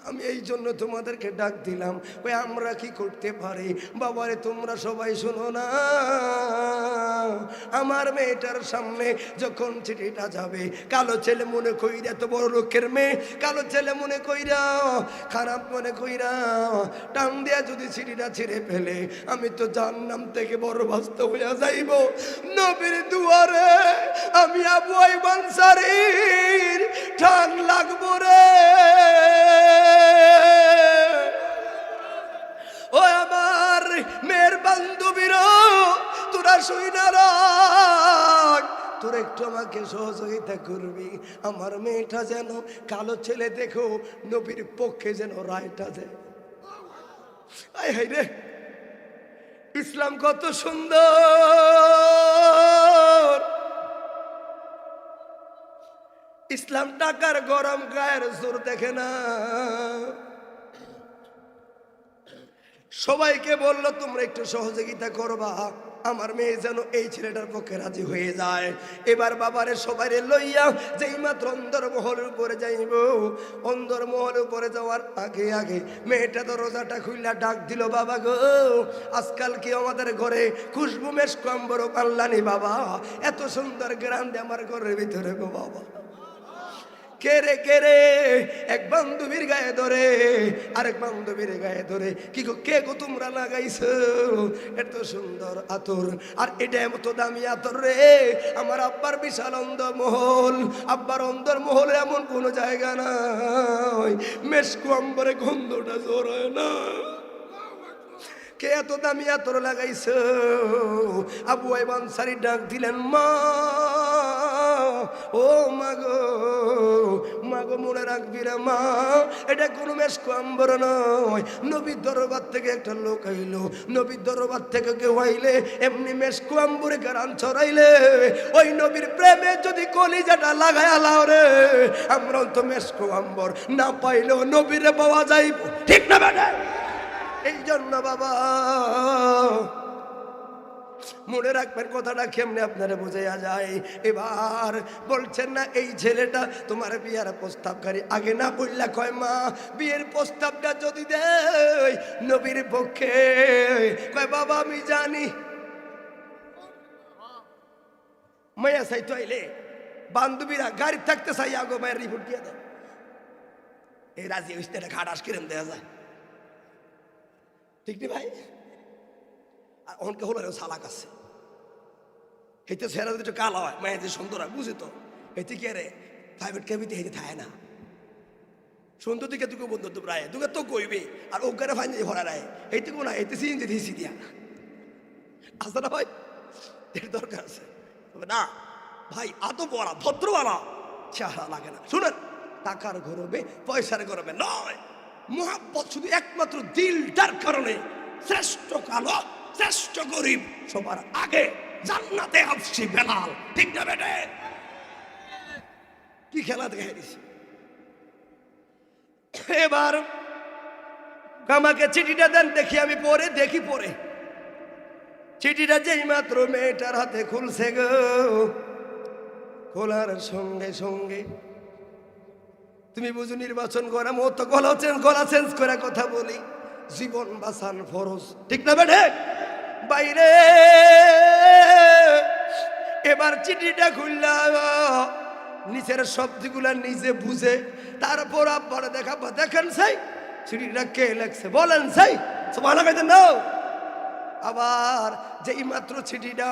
আমি এই জন্য তোমাদেরকে ডাক দিলাম। ওই আমরা কি করতে পারি বাবারে, তোমরা সবাই শোনো না। আমার মেয়েটার সামনে যখন চিঠিটা যাবে, কালো ছেলে মনে কইরা, এত বড় লোকের মেয়ে, কালো ছেলে মনে কইরা, খারাপ মনে কইরা টান দিয়া যদি চিঠিটা ছিঁড়ে ফেলে, আমি তো জাহান্নাম থেকে বরবাস্ত হইয়া যাইব। নবীর দুয়ারে আমি আবু আইব আনসারীর টান লাগবো রে। ও আমার মেয়ের বান্ধবীরা, তোরা শুই না রাখ, তোরা একটু আমাকে সহযোগিতা করবি। আমার মেয়েটা যেন কালো ছেলে দেখো নবীর পক্ষে যেন রায়টা দেয়। আয় হায় রে, ইসলাম কত সুন্দর। ইসলাম টাকার গরম গায়ের জোর দেখে না। সবাইকে বললো তোমরা একটু সহযোগিতা করবা, আমার মেয়ে যেন এই ছেলেটার পক্ষে রাজি হয়ে যায়। এবার বাবারে সবাইরে লইয়া যেই মাত্র অন্দরমহলের উপরে যাইব, অন্দরমহলের উপরে যাওয়ার আগে আগে মেয়েটা তো রোজাটা খুইলা ডাক দিল, বাবা গো আজকাল কি আমাদের ঘরে খুশবু মেশক আম্বর পাল্লানি বাবা, এত সুন্দর গ্রান্ডে আমার ঘরের ভিতরে গো বাবা। কেরে কেরে এক বান্ধবীর গায়ে ধরে আরেক বান্ধবীর গায়ে ধরে, কি গো কে গো তোমরা লাগাইছো এত সুন্দর আতর, আর এটা এত দামি আতর রে। আমার আব্বার বিশাল অন্দরমহল, আব্বার অন্দরমহলে এমন কোনো জায়গা নাই মেশকু আম্বরে গন্ধটা জোরায় না। কে এত দামি আতর লাগাইছো? আবু আইব আনসারী ডাক দিলেন, মা ও মাগো, মাগো মনে রাখবি রে মা, এটা কোনো মেশকু আম্বর নয়। নবীর দরবার থেকে একটা লোক আইলো, নবীর দরবার থেকে কেউ আইলে এমনি মেশকু আম্বরে গান ছড়াইলে ওই নবীর প্রেমে যদি কলিজাটা লাগায়া লাও রে, আমরা তো মেশকু আম্বর না পাইলেও নবীরে পাওয়া যাইব, ঠিক না বেটা? এই জন্য বাবা মনে রাখবেন কথাটা কেমনে আপনারা বুঝাইয়া যায়। এবার বলছেন না এই ছেলেটা তোমার বিয়ার প্রস্তাবকারী, আগে না বললা কয় মা বিয়ের প্রস্তাবটা যদি দেয় নবীর পক্ষে, কয় বাবা আমি জানি মায়া চাইতো আইলে বান্ধবীরা গাড়ি থাকতে চাই আগো মায়ের রিপোর্ট দিয়ে দেয়, এই রাজি হইতে খাটাস কিরম দেওয়া যায়, ঠিক নি ভাই? আর অনকে হলো সালাক আছে, এতে ছেড়া যদি একটু কালো হয় মায়ের যে সুন্দর হয় বুঝি তো, এতে কি রে প্রাইভেট ক্যাবিতে হেঁটে থাকে না সুন্দর দিকে তুকে বন্ধু প্রায় তুকে তো কইবে আর ওখানে ফাইন ভরা রায় এইটুকু না, এতে সিএনজি দিয়েছি দিয়া আসতে না ভাই, এর দরকার আছে না ভাই, আত বলা ভদ্রওয়ালা চেহারা লাগে না। শুনেন টাকার গরমে পয়সার গরমে নয়, মোহাব্বত শুধু একমাত্র দিলটার কারণে শ্রেষ্ঠ কালো শ্রেষ্ঠ গরিব সবার আগে জান্নাতে আফসি বেলাল, ঠিক না বেটে? কি খেলা দেখে দিছি। এবার আমাকে চিঠিটা দেন দেখি, আমি পরে দেখি, পরে চিঠিটা যেই মাত্র মেয়েটার হাতে খুলছে গো, খোলার সঙ্গে সঙ্গে তুমি বুঝো নির্বাচন করা মতো গলা চেঞ্জ করে কথা বলি, জীবন বাঁচান ফরজ, ঠিক না বেঠে? বাইরে এবার চিঠিটা খুললাম, নিচের শব্দগুলা নিজে বুঝে তারপর আব্বারে দেখাবো, দেখেন সেই চিঠিটা কে লেখছে বলেন সেই সুবহানাল্লাহ নাও। আবার যেই মাত্র চিঠিটা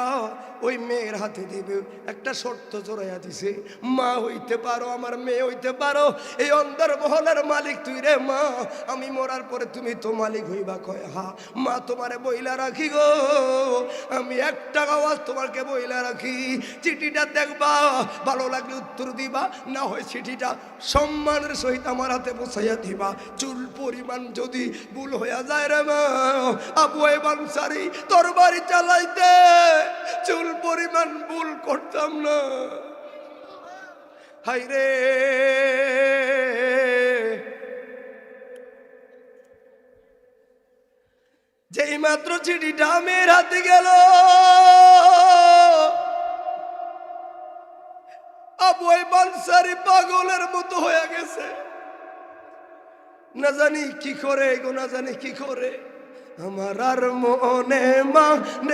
ওই মেয়ের হাতে দিবে একটা শর্ত জোড়াইয়া দিছে, মা হইতে পারো আমার মেয়ে হইতে পারো, এই অন্দর মহলের মালিক তুই রে মা, আমি মরার পরে তুমি তো মালিক হইবা। কয় হা মা তোমারে বইলা রাখি গো, আমি একটা আওয়াজ তোমাকে বইলা রাখি, চিঠিটা দেখবা ভালো লাগলে উত্তর দিবা, না হয় চিঠিটা সম্মানের সহিত আমার হাতে বসাইয়া দিবা। চুল পরিমাণ যদি ভুল হইয়া যায় রে মা, আবু আনসারী তোর বাড়ি চালাইতে চুল পরিমাণ ভুল করতাম না। হাই রে যেই মাত্র চিঠিটা মেয়ের হাতে গেল, আবু আনসারী পাগলের মতো হয়ে গেছে, না জানি কি করে গো, না জানি কি করে, আমার আর মনে মানে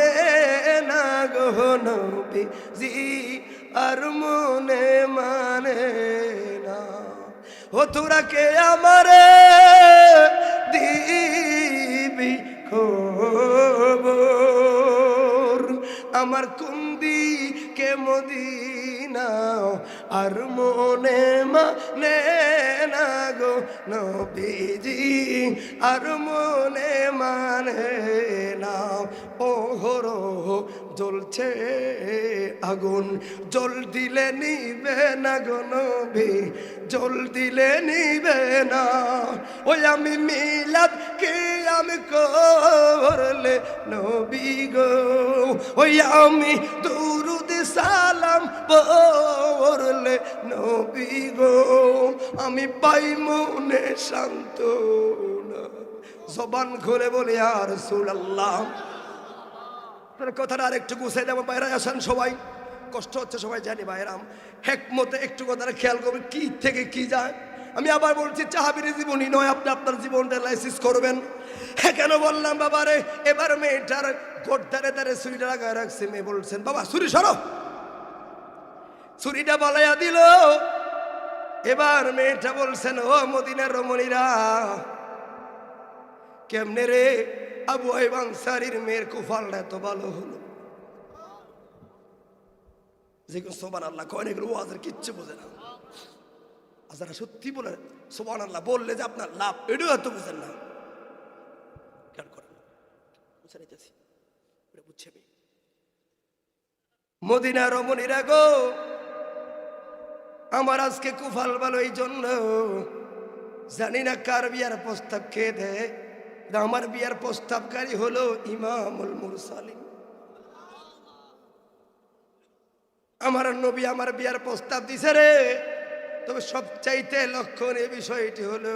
না গো নবীজি, আর মনে মানে না, ও তোরা কে আমারে দিবি খবর, আমার কুন্দি কে মদিনা, আর মনে মানে না গো নবীজি, আর মনে মানে না, ও হরো জ্বলছে আগুন, জল দিলে নিবে না গো নবী, জল দিলে নিবে না, ওই আমি মিলাদ কে আমি করলে নবী গো, ওই আমি দুরুদ সালাম পড়লে নবী গো, আমি পাই মনে শান্ত না, জবান খুলে বলি ইয়া রাসূলুল্লাহ। কথাটা আর একটু গুছিয়ে দেবো, বাইরে আসেন সবাই, কষ্ট হচ্ছে সবাই জানি বাইরাম, হেকমতে একটু কথাটা খেয়াল করবেন কি থেকে কি যায়। আমি আবার বলছি চাহাবির জীবনী নয়, আপনি আপনার জীবনটা লাইসিস করবেন। হ্যাঁ কেন বললাম বাবারে, এবার মেয়েটার গোট ধারে ধারে ছুরিটা লাগায় রাখছে, মেয়ে বলছেন বাবা ছুরি সরো, ছুরিটা বলাইয়া দিল। এবার মেয়েটা বলছেন ও মদিনার রমণীরা, কেমনে রে আবু আইব আনসারীর মেয়ের কুফালটা এত ভালো হলো, যে সুবহানাল্লাহ কয় না, এগুলো ওয়াজের কিচ্ছু বোঝে না, আর যারা সত্যি বলে সুবহানাল্লাহ বললে যে আপনার লাভ, এটাও এত বুঝেন না, খেয়াল করেন বুঝে নিতেছি, এটা বুঝছে মদিনা রমণীরা গো, আমার আজকে কুফাল ভালো এই জন্য, জানি না কার বিয়ার প্রস্তাব খেয়ে দেয়, আমার বিয়ার প্রস্তাবকারী হলো ইমামুল মুরসালিন, আমার নবী আমার বিয়ার প্রস্তাব দিছে রে। তবে সবচাইতে লক্ষণীয় বিষয়টি হলো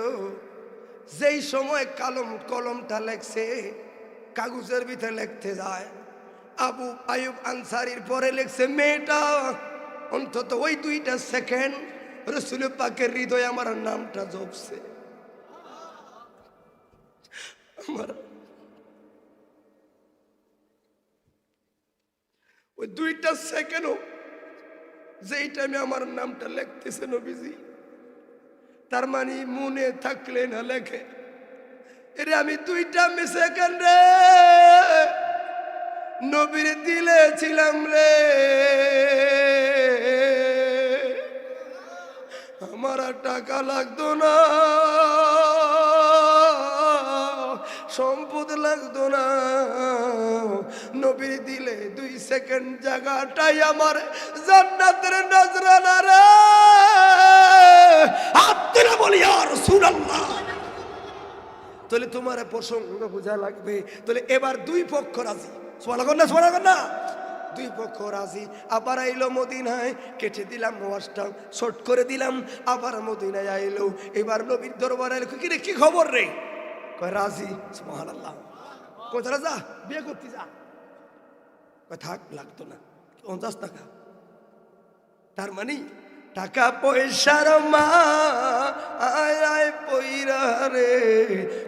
যেই সময় কলমটা লেখছে কাগজের ভিতরে লিখতে যায়, আবু আয়ুব আনসারীর পরে লিখছে মেয়েটা অন্তত ওই 2টা সেকেন্ড রাসূল পাকের হৃদয়ে আমার নামটা জপছে। আমার ওই 2টা সেকেন্ডও যেই টাইমে আমার নামটা লিখতেছে নবীজি, তার মানে মনে থাকলে না লেখে। এরে আমি 2টা সেকেন্ডে নবীর দিলে ছিলাম রে, আমার আর টাকা লাগতো না, সম্পদ লাগতো না, নবীর দিলে 2 সেকেন্ড জায়গাটাই আমার জান্নাতের নজরানা রে। আব্দুল্লাহ বলি ইয়া রাসূলুল্লাহ। তাহলে তোমার প্রসঙ্গ বোঝা লাগবে। তাহলে এবার 2 পক্ষ রাজি, সুবহানাল্লাহ না, 2 পক্ষ রাজি। আবার আইলো মদিনায়, কেটে দিলাম ওয়াজটা, শর্ট করে দিলাম। আবার মদিনায় আইলো, এবার নবীর দরবারে আইলো, কি রে কি খবর রে? কয় রাজি। সুবহানাল্লাহ। কোথায় যা বিয়ে করতে যা, কয় থাক লাগতো না, 50 টাকা। তার মানে টাকা পয়সার মা আয় আয় পয়রা রে,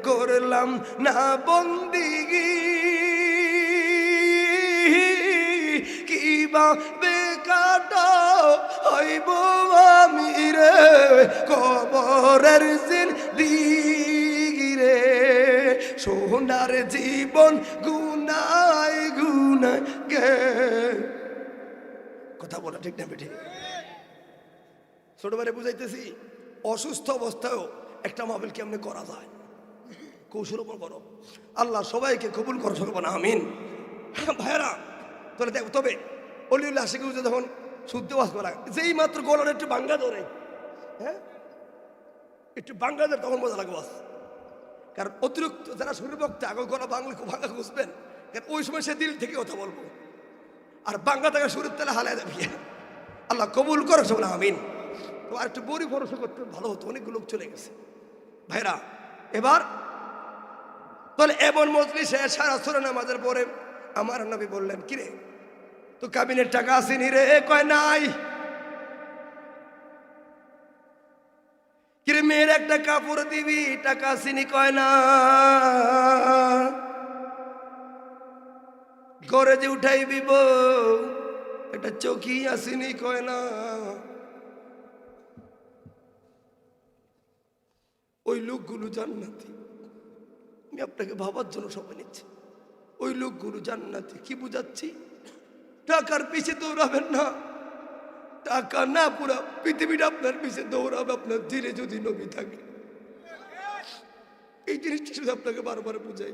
করলাম না বন্দিগি, কিভাবে কাটাও হইব আমি রে কবরের জিন্দেগি রে, সোনার জীবন গুনায় গুনায় গে। কথা বলা ঠিক না বেঠিক? ছোটবারে বুঝাইতেছি, অসুস্থ অবস্থায়ও একটা মাহফিল কেমনে করা যায়, কৌশল উপর করো। আল্লাহ সবাইকে কবুল করো, সকল না আমিন। ভাইরা তোরা দেখ, তবে অলিউল্লাহ আশিক যখন শুদ্ধ ওয়াজ করা, যেই মাত্র গলার একটু বাঙ্গা ধরে, হ্যাঁ একটু বাঙ্গা ধরে, তখন মজা লাগে ওয়াজ। কারণ অতিরিক্ত যারা শরীর বক্তা আগে গলা বাংলা ভাঙা খুঁজবেন, কারণ ওই সময় সে দিল থেকে কথা বলবো, আর বাঙ্গা থেকে শরীর তাহলে হালায় যাবি। আল্লাহ কবুল করো, সকল আমিন। তো আর একটু বড়ি ভরসা করতে ভালো হতো, অনেক লোক চলে গেছে। ভাইরা এবার তাহলে এমন মজলিসে সারা সুরা নামাজের পরে আমার নবী বললেন, কিরে তো কাবিনের টাকা আসেনি রে? কয় নাই। কিরে মেয়ের একটা কাপড় দিবি, টাকা আসেনি? কয় না। ঘরে যে উঠাইবি বউ, একটা চৌকি আসেনি? কয় না। ওই লোকগুলো জান্নাতি, আমি আপনাকে ভাবার জন্য সময় নিচ্ছি। ওই লোকগুলো জান্নাতি। কি বুঝাচ্ছি? টাকার পিছে দৌড়াবেন না, টাকা না পুরা পৃথিবীটা আপনার পিছে দৌড়াবে আপনার ধীরে, যদি নবী থাকে। এই জিনিসটা শুধু আপনাকে বারবার বুঝাই।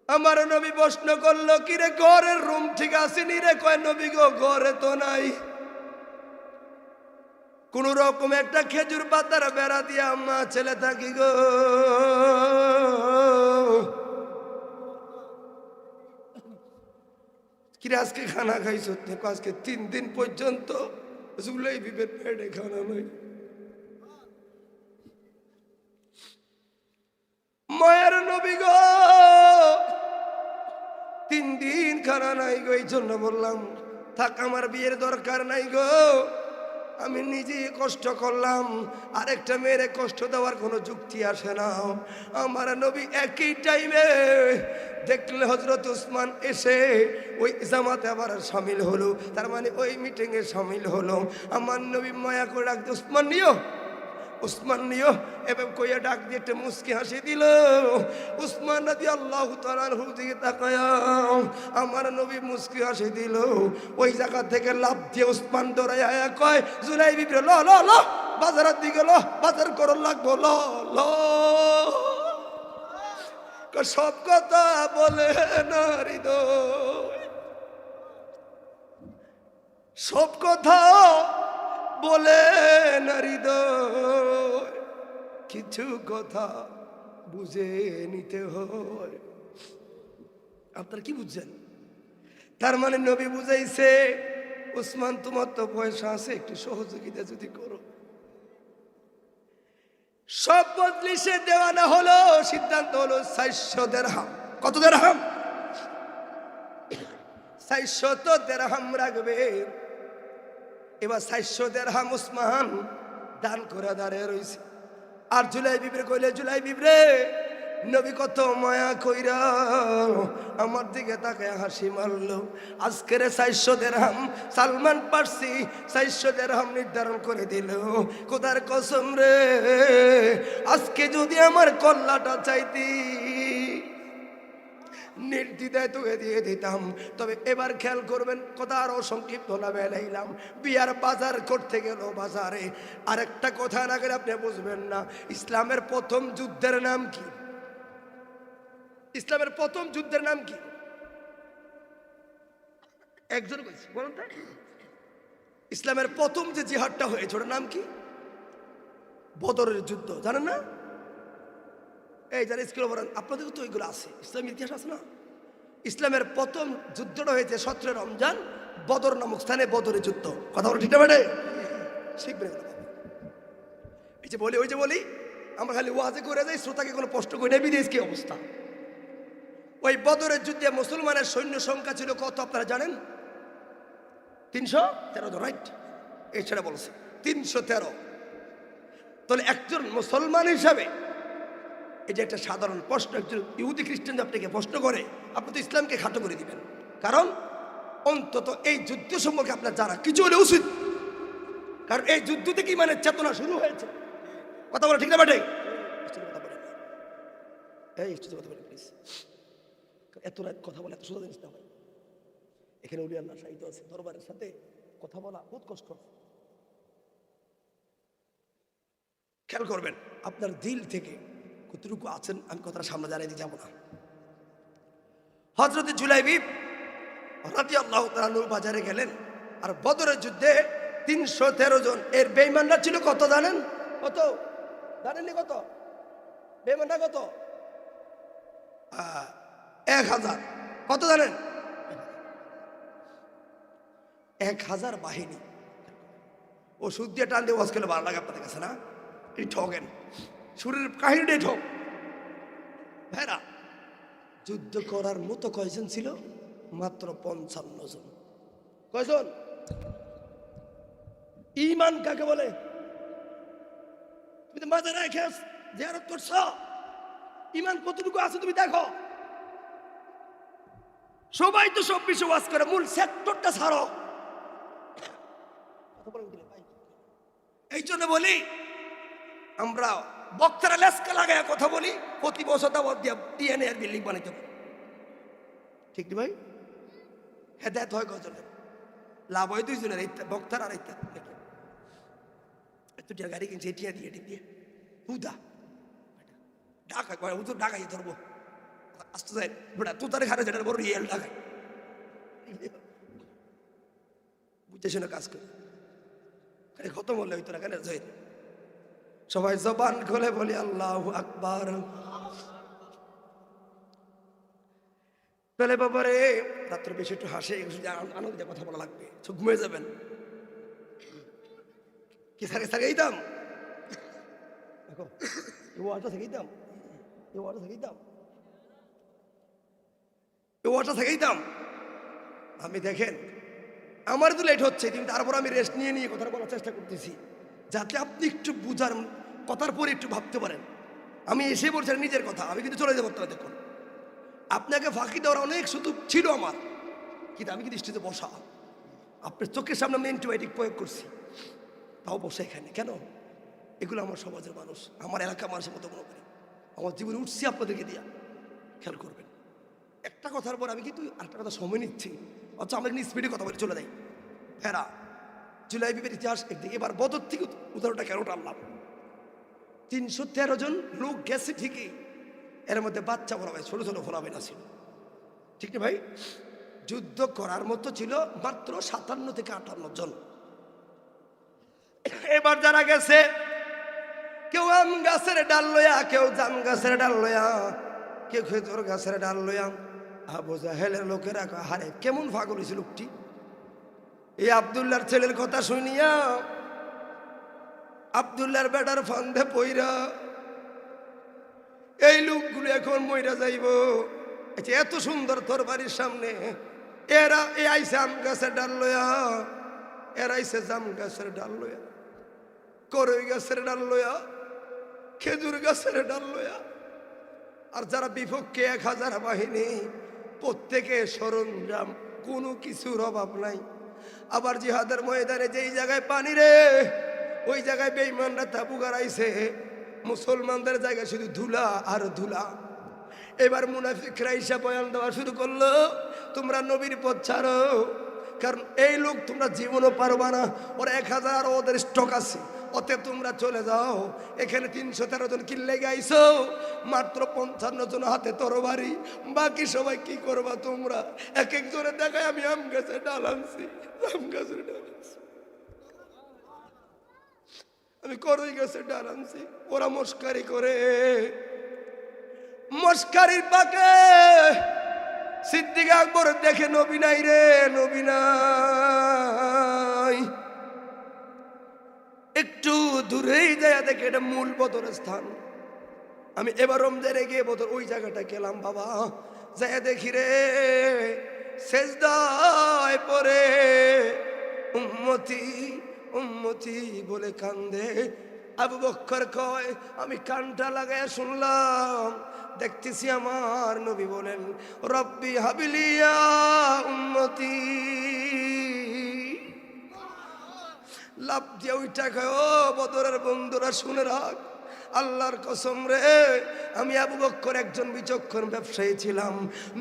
আমার নবী প্রশ্ন করলো, কিরে ঘরের রুম ঠিক আসেনি রে? কয় নবী গো ঘরে তো নাই। কোন রকম একটা খেজুর পাতার বেড়া দিয়ে আম্মা ছেলে থাকি গো। কিরে আজকে খানা খাইছো? আজকে 3 দিন পর্যন্ত জুলাই বিবের পেটে খানা নাই। মায়ের নবী গো 3 দিন খানা নাই গো। এই জন্য বললাম থাক, আমার বিয়ের দরকার নাই গো, আমি নিজে কষ্ট করলাম, আরেকটা মেয়েরে কষ্ট দেওয়ার কোনো যুক্তি আসে না। আমার নবী একই টাইমে দেখলে হযরত উসমান এসে ওই জামাতে আবার শামিল হলো, তার মানে ওই মিটিংয়ে শামিল হলো। আমার নবী মায়া করে ডাকতে, উসমান নিও, উসমান নিও, এভাবে কইয়া ডাক দিয়ে একটা মুস্কি হাসি দিল। উসমান রাদিয়াল্লাহু তাআলা আনহু দিকে তাকায়া আমার নবী মুস্কি হাসি দিল। ওই জায়গা থেকে লাফ দিয়ে উসমান দৌড়ায় আয়া কয়, জুলাই বিবি ল ল ল বাজারের দিকে ল, বাজার করো লাগবো, ল ল। সব কথা বলে না হৃদয়, সব কথা বলে না হৃদয়, কিছু কথা বুঝে নিতে হয়। আপনারা কি বুঝছেন? তার মানে নবী বুঝাইছে, উসমান তোমার তো পয়সা আছে, একটু সহযোগিতা যদি করো। সব মজলিসে দেওয়ানা হলো, সিদ্ধান্ত হলো 400 দিরহাম। কত দিরহাম? 400 দিরহাম রাখবে। এবার 400 দিরহাম উসমান দান করে দাঁড়িয়ে রয়েছে। আর জুলাই বিবরে কইলে, জুলাই বিবরে নবী কত মায়া কইরা আমার দিকে তাকায় হাসি মারলো। আজকের 400 দিরহাম সালমান পারসি 400 দিরহাম নির্ধারণ করে দিল। খোদার কসম রে, আজকে যদি আমার কল্লাটা চাইতি নির্দ্বিধায় তোকে দিয়ে দিতাম। তবে এবার খেয়াল করবেন, কথা আরো সংক্ষিপ্ত না বেলাইলাম। বিয়ার বাজার করতে গেল বাজারে। আরেকটা কথা না গেলে আপনি বুঝবেন না। ইসলামের প্রথম যুদ্ধের নাম কি? ইসলামের প্রথম যুদ্ধের নাম কি? একজন বলছি, বলুন তো। ইসলামের প্রথম যে জিহাদটা হয়েছে ওটার নাম কি? বদরের যুদ্ধ, জানেন না? এই যারা স্কুলে পড়েন আপনাদের তো ওইগুলো আছে, ইসলামের ইতিহাস আছে না? ইসলামের প্রথম যুদ্ধটা হয়েছে 17 রমজান বদর নামক স্থানে, বদরের যুদ্ধ। কথা বলো ঠিক না বেটে? শিখবেন। এই যে বলি, ওই যে বলি আমরা খালি ওয়াজে করে যাই, শ্রোতাকে কোনো প্রশ্ন করে নেই। বিদেশ কি অবস্থা? ওই বদরের যুদ্ধে মুসলমানের সৈন্য সংখ্যা ছিল কত আপনারা জানেন? 313 জন, রাইট? এই ছেড়ে বলছে 313। তাহলে একজন মুসলমান হিসাবে এটা একটা সাধারণ প্রশ্ন। একজন ইহুদি খ্রিস্টান আপনাকে প্রশ্ন করে, আপনি তো ইসলামকে খাটো করে দিবেন। কারণ অন্তত এই যুদ্ধ সম্পর্কে আপনার জানা কিছু হলে উচিত। কারণ এই যুদ্ধ থেকে মানে চেতনা শুরু হয়েছে। কথা বলে ঠিক না বেটে? এই কথা বলে প্লিজ। এত রাত কথা বলে এত সোজা জিনিস না ভাই। এখানে উলি আল্লাহ সাহিত্য আছে, দরবারের সাথে কথা বলা বহুত কষ্ট। খেয়াল করবেন আপনার দিল থেকে কতটুকু আছেন, আমি কথাটা সামনে জানাই দিয়ে যাবো না। হযরত জুলাইবিব রাদিয়াল্লাহু তাআলা বাজারে গেলেন। আর বদরের যুদ্ধে 313 জন। এর বেঈমানরা ছিল কত জানেন? কত জানেননি? কত বেঈমানরা? কত? 1000। কত জানেন? 1000 বাহিনী। ও সুদ দিয়ে টান দিয়ে ওয়াজ করলে ভালো লাগে আপনাদের কাছে না? এই ঠকেন, সুরের কাহিনীটাই ঠক। ভাইরা, যুদ্ধ করার মতো কয়জন ছিল? মাত্র 55 জন। কয়জন? ঈমান কাকে বলে? তুমি তো মাঝে রেখে জিয়ারত করছ, ঈমান কতটুকু আছে তুমি দেখো। সবাই তো সব বিষয় ওয়াজ করে, মূল সেক্টরটা ছাড়ো। এই জন্য বলি আমরা বক্তারা লেসকা লাগায় কথা বলি, প্রতি বছর দাওয়াত দিয়ে ডিএনএ এর বিল্ডিং বানাইতে পারি। ঠিক না ভাই? হেদায়েত হয় কজনের? লাভ হয় 2 জনের, বক্তার আর এইটা। এত টাকা গাড়ি কিনছে, এটিয়া দিয়ে দিয়ে হুদা ঢাকা করে হুজুর ঢাকাই ধরবো। আসতে যায় বেটা, তুই তার ঘরে যেটা বড় রিয়েল ঢাকায়। বুঝতে শুনে কাজ করে খতম হলে ওই তোরা কেন জয়। সবাই জবান খুলে বলি আল্লাহু আকবার। তাহলে বাবারে রাত্রে বেশি একটু হাসে, আনন্দে কথা বলা লাগবে, ঘুমিয়ে যাবেন। কি সারে সারেই দাম দেখো, এই ওয়াটা থেকেই দাম, এই ওয়াটা থেকেই দাম, এই ওয়াটা থেকেই দাম। আমি দেখেন আমার তো লেট হচ্ছে, কিন্তু তারপর আমি রেস্ট নিয়ে নিয়ে কথা বলার চেষ্টা করতেছি, যাতে আপনি একটু বুঝার, কথার পরে একটু ভাবতে পারেন। আমি এসে বলছি নিজের কথা, আমি কিন্তু চলে যাবো। আপনারা দেখুন, আপনাকে ফাঁকি দেওয়ার অনেক সুযোগ ছিল আমার, কিন্তু আমি কিন্তু দৃষ্টিতে বসা, আপনার চোখের সামনে আমি অ্যান্টিবায়োটিক প্রয়োগ করছি, তাও বসে এখানে কেন? এগুলো আমার সমাজের মানুষ, আমার এলাকার মানুষের মতো মনে করি। আমার জীবনে উঠছি আপনাদেরকে দিয়া, খেয়াল করবেন। একটা কথার পর আমি কিন্তু আরেকটা কথা সময় নিচ্ছি, অথচ আমরা কিন্তু স্পিডে কথা বলে চলে যাই। হ্যাঁ, জুলাইবিবের ইতিহাস একদিকে। এবার বদর থেকে উদাহরণটা কেন টানলাম? 313 জন লোক গেছে ঠিকই, এর মধ্যে বাচ্চা বলা হয়, ছোট ছোট ফোলাবেন ছিল, ঠিক না ভাই? যুদ্ধ করার মতো ছিল মাত্র 57 থেকে 58 জন। এবার যারা গেছে, কেউ আম গাছের ডাল লইয়া, কেউ জাম গাছের ডাল লইয়া, কেউ খেজুর গাছের ডাল লইয়া। আবু জাহেলের লোকেরা হারে কেমন পাগল হয়েছে লোকটি। এই আব্দুল্লাহর ছেলের কথা শুনিয়া আব্দুল্লাহর বেটার ফান্দে পইরা এই লোকগুলো এখন মইরা যাইব। এত সুন্দর তরবারির সামনে এরা এ আইসে আম গাছের ডাল লয়া, এরা আইসে জাম গাছের ডাল লয়া, করই গাছের ডাল লয়া, খেজুর গাছের ডাল লয়া। আর যারা বিপক্ষে 1000 বাহিনী, প্রত্যেকে সরঞ্জাম, কোনো কিছুর অভাব নাই। আবার জিহাদের ময়দানে যেই জায়গায় পানি রে, ওই জায়গায় বেঈমানরা তাবু গাড়াইছে, মুসলমানদের জায়গায় শুধু ধুলা আর ধুলা। এবার মুনাফিকরা ইসা বয়ান দেওয়া শুরু করলো, তোমরা নবীর পথ ছাড়ো, কারণ এই লোক তোমরা জীবনও পারবা না, ওরা 1000 ওদের স্টক আছে, অতএব তোমরা চলে যাও। এখানে 313 জন কিল্লে গাইছো, মাত্র 55 জন হাতে তরবারি, বাকি সবাই কি করবা তোমরা? এক একজনে দেখায় আমি আম গাছে ডাল আনছি, আম গাছের ডাল আনছি, আমি করই গাছের ডাল আনছি। ওরা মস্কারি করে, মস্কারির পাকে সিদ্দিক আকবর দেখে নবী নাই রে, নবী নাই। একটু দূরেই যায় দেখে এটা মূল বদরের স্থান। আমি এবার রমজানে গিয়ে বদর ওই জায়গাটা গেলাম বাবা, যায় দেখি রে সেজদায় পড়ে উম্মতি উম্মতি বলে কান্দে। আবু বকর কয় আমি কানটা লাগায় শুনলাম, দেখতেছি আমার নবী বলেন রব্বি হাবিলিয়া উম্মতি। লাভ দিয়ে ওইটা কয় ও বদরের বন্ধুরা শুনে রাখ, আল্লাহর কসম রে, আমি আবু বকর একজন বিচক্ষণ ব্যবসায়ী ছিলাম,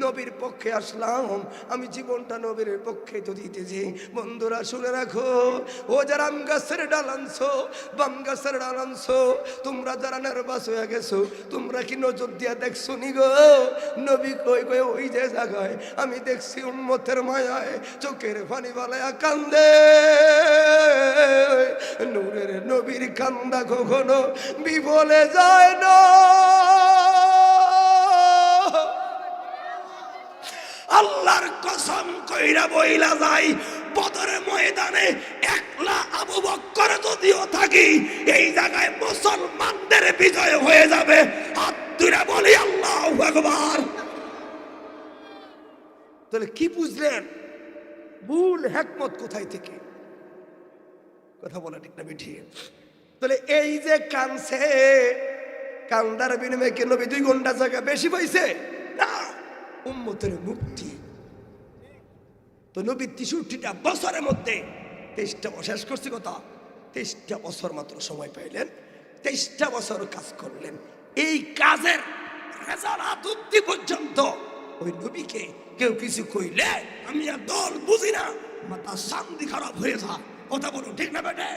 নবীর পক্ষে আসলাম, আমি জীবনটা নবীর পক্ষে তো দিতেছি। বন্ধুরা শুনে রাখো, ও যারা আম গাছের ডাল আনছো, বাম গাছের ডাল আনছো, তোমরা যারা নার্ভাস হয়ে গেছো, তোমরা কি নজর দিয়া দেখছো নি গো নবী কই কই ওই যে জায়গায় আমি দেখছি উম্মতের মায়ায় চোখের পানি বালায়া কান্দে। নূরের নবীর কান্দা কখনো বিফলে যায় না। আল্লাহর কসম কইরা বইলা যায়, বদরের ময়দানে একলা আবু বকর যদিও থাকি, এই জায়গায় মুসলমানদের বিজয় হয়ে যাবে। হাত তুলে বলি আল্লাহু আকবার। তাহলে কি বুঝলেন মূল হিকমত কোথায় থেকে? কথা বলা ঠিক না বেঠিক? তাহলে এই যে কানছে, কান্দার বিনিময়ে কি নবী 2 ঘন্টা জায়গা বেশি পাইছে না? উম্মতের মুক্তি। তো নবী 63টা বছরের মধ্যে 23টা শেষ করছি কথা, 23টা বছর মাত্র সময় পাইলেন, 23টা বছর কাজ করলেন। এই কাজের রেজাল্ট অবধি পর্যন্ত ওই নবীকে কেউ কিছু কইলে আমি আর দল বুঝি না, মাথা শান্তি খারাপ হয়ে যায়। কথা বলো ঠিক না বেটে?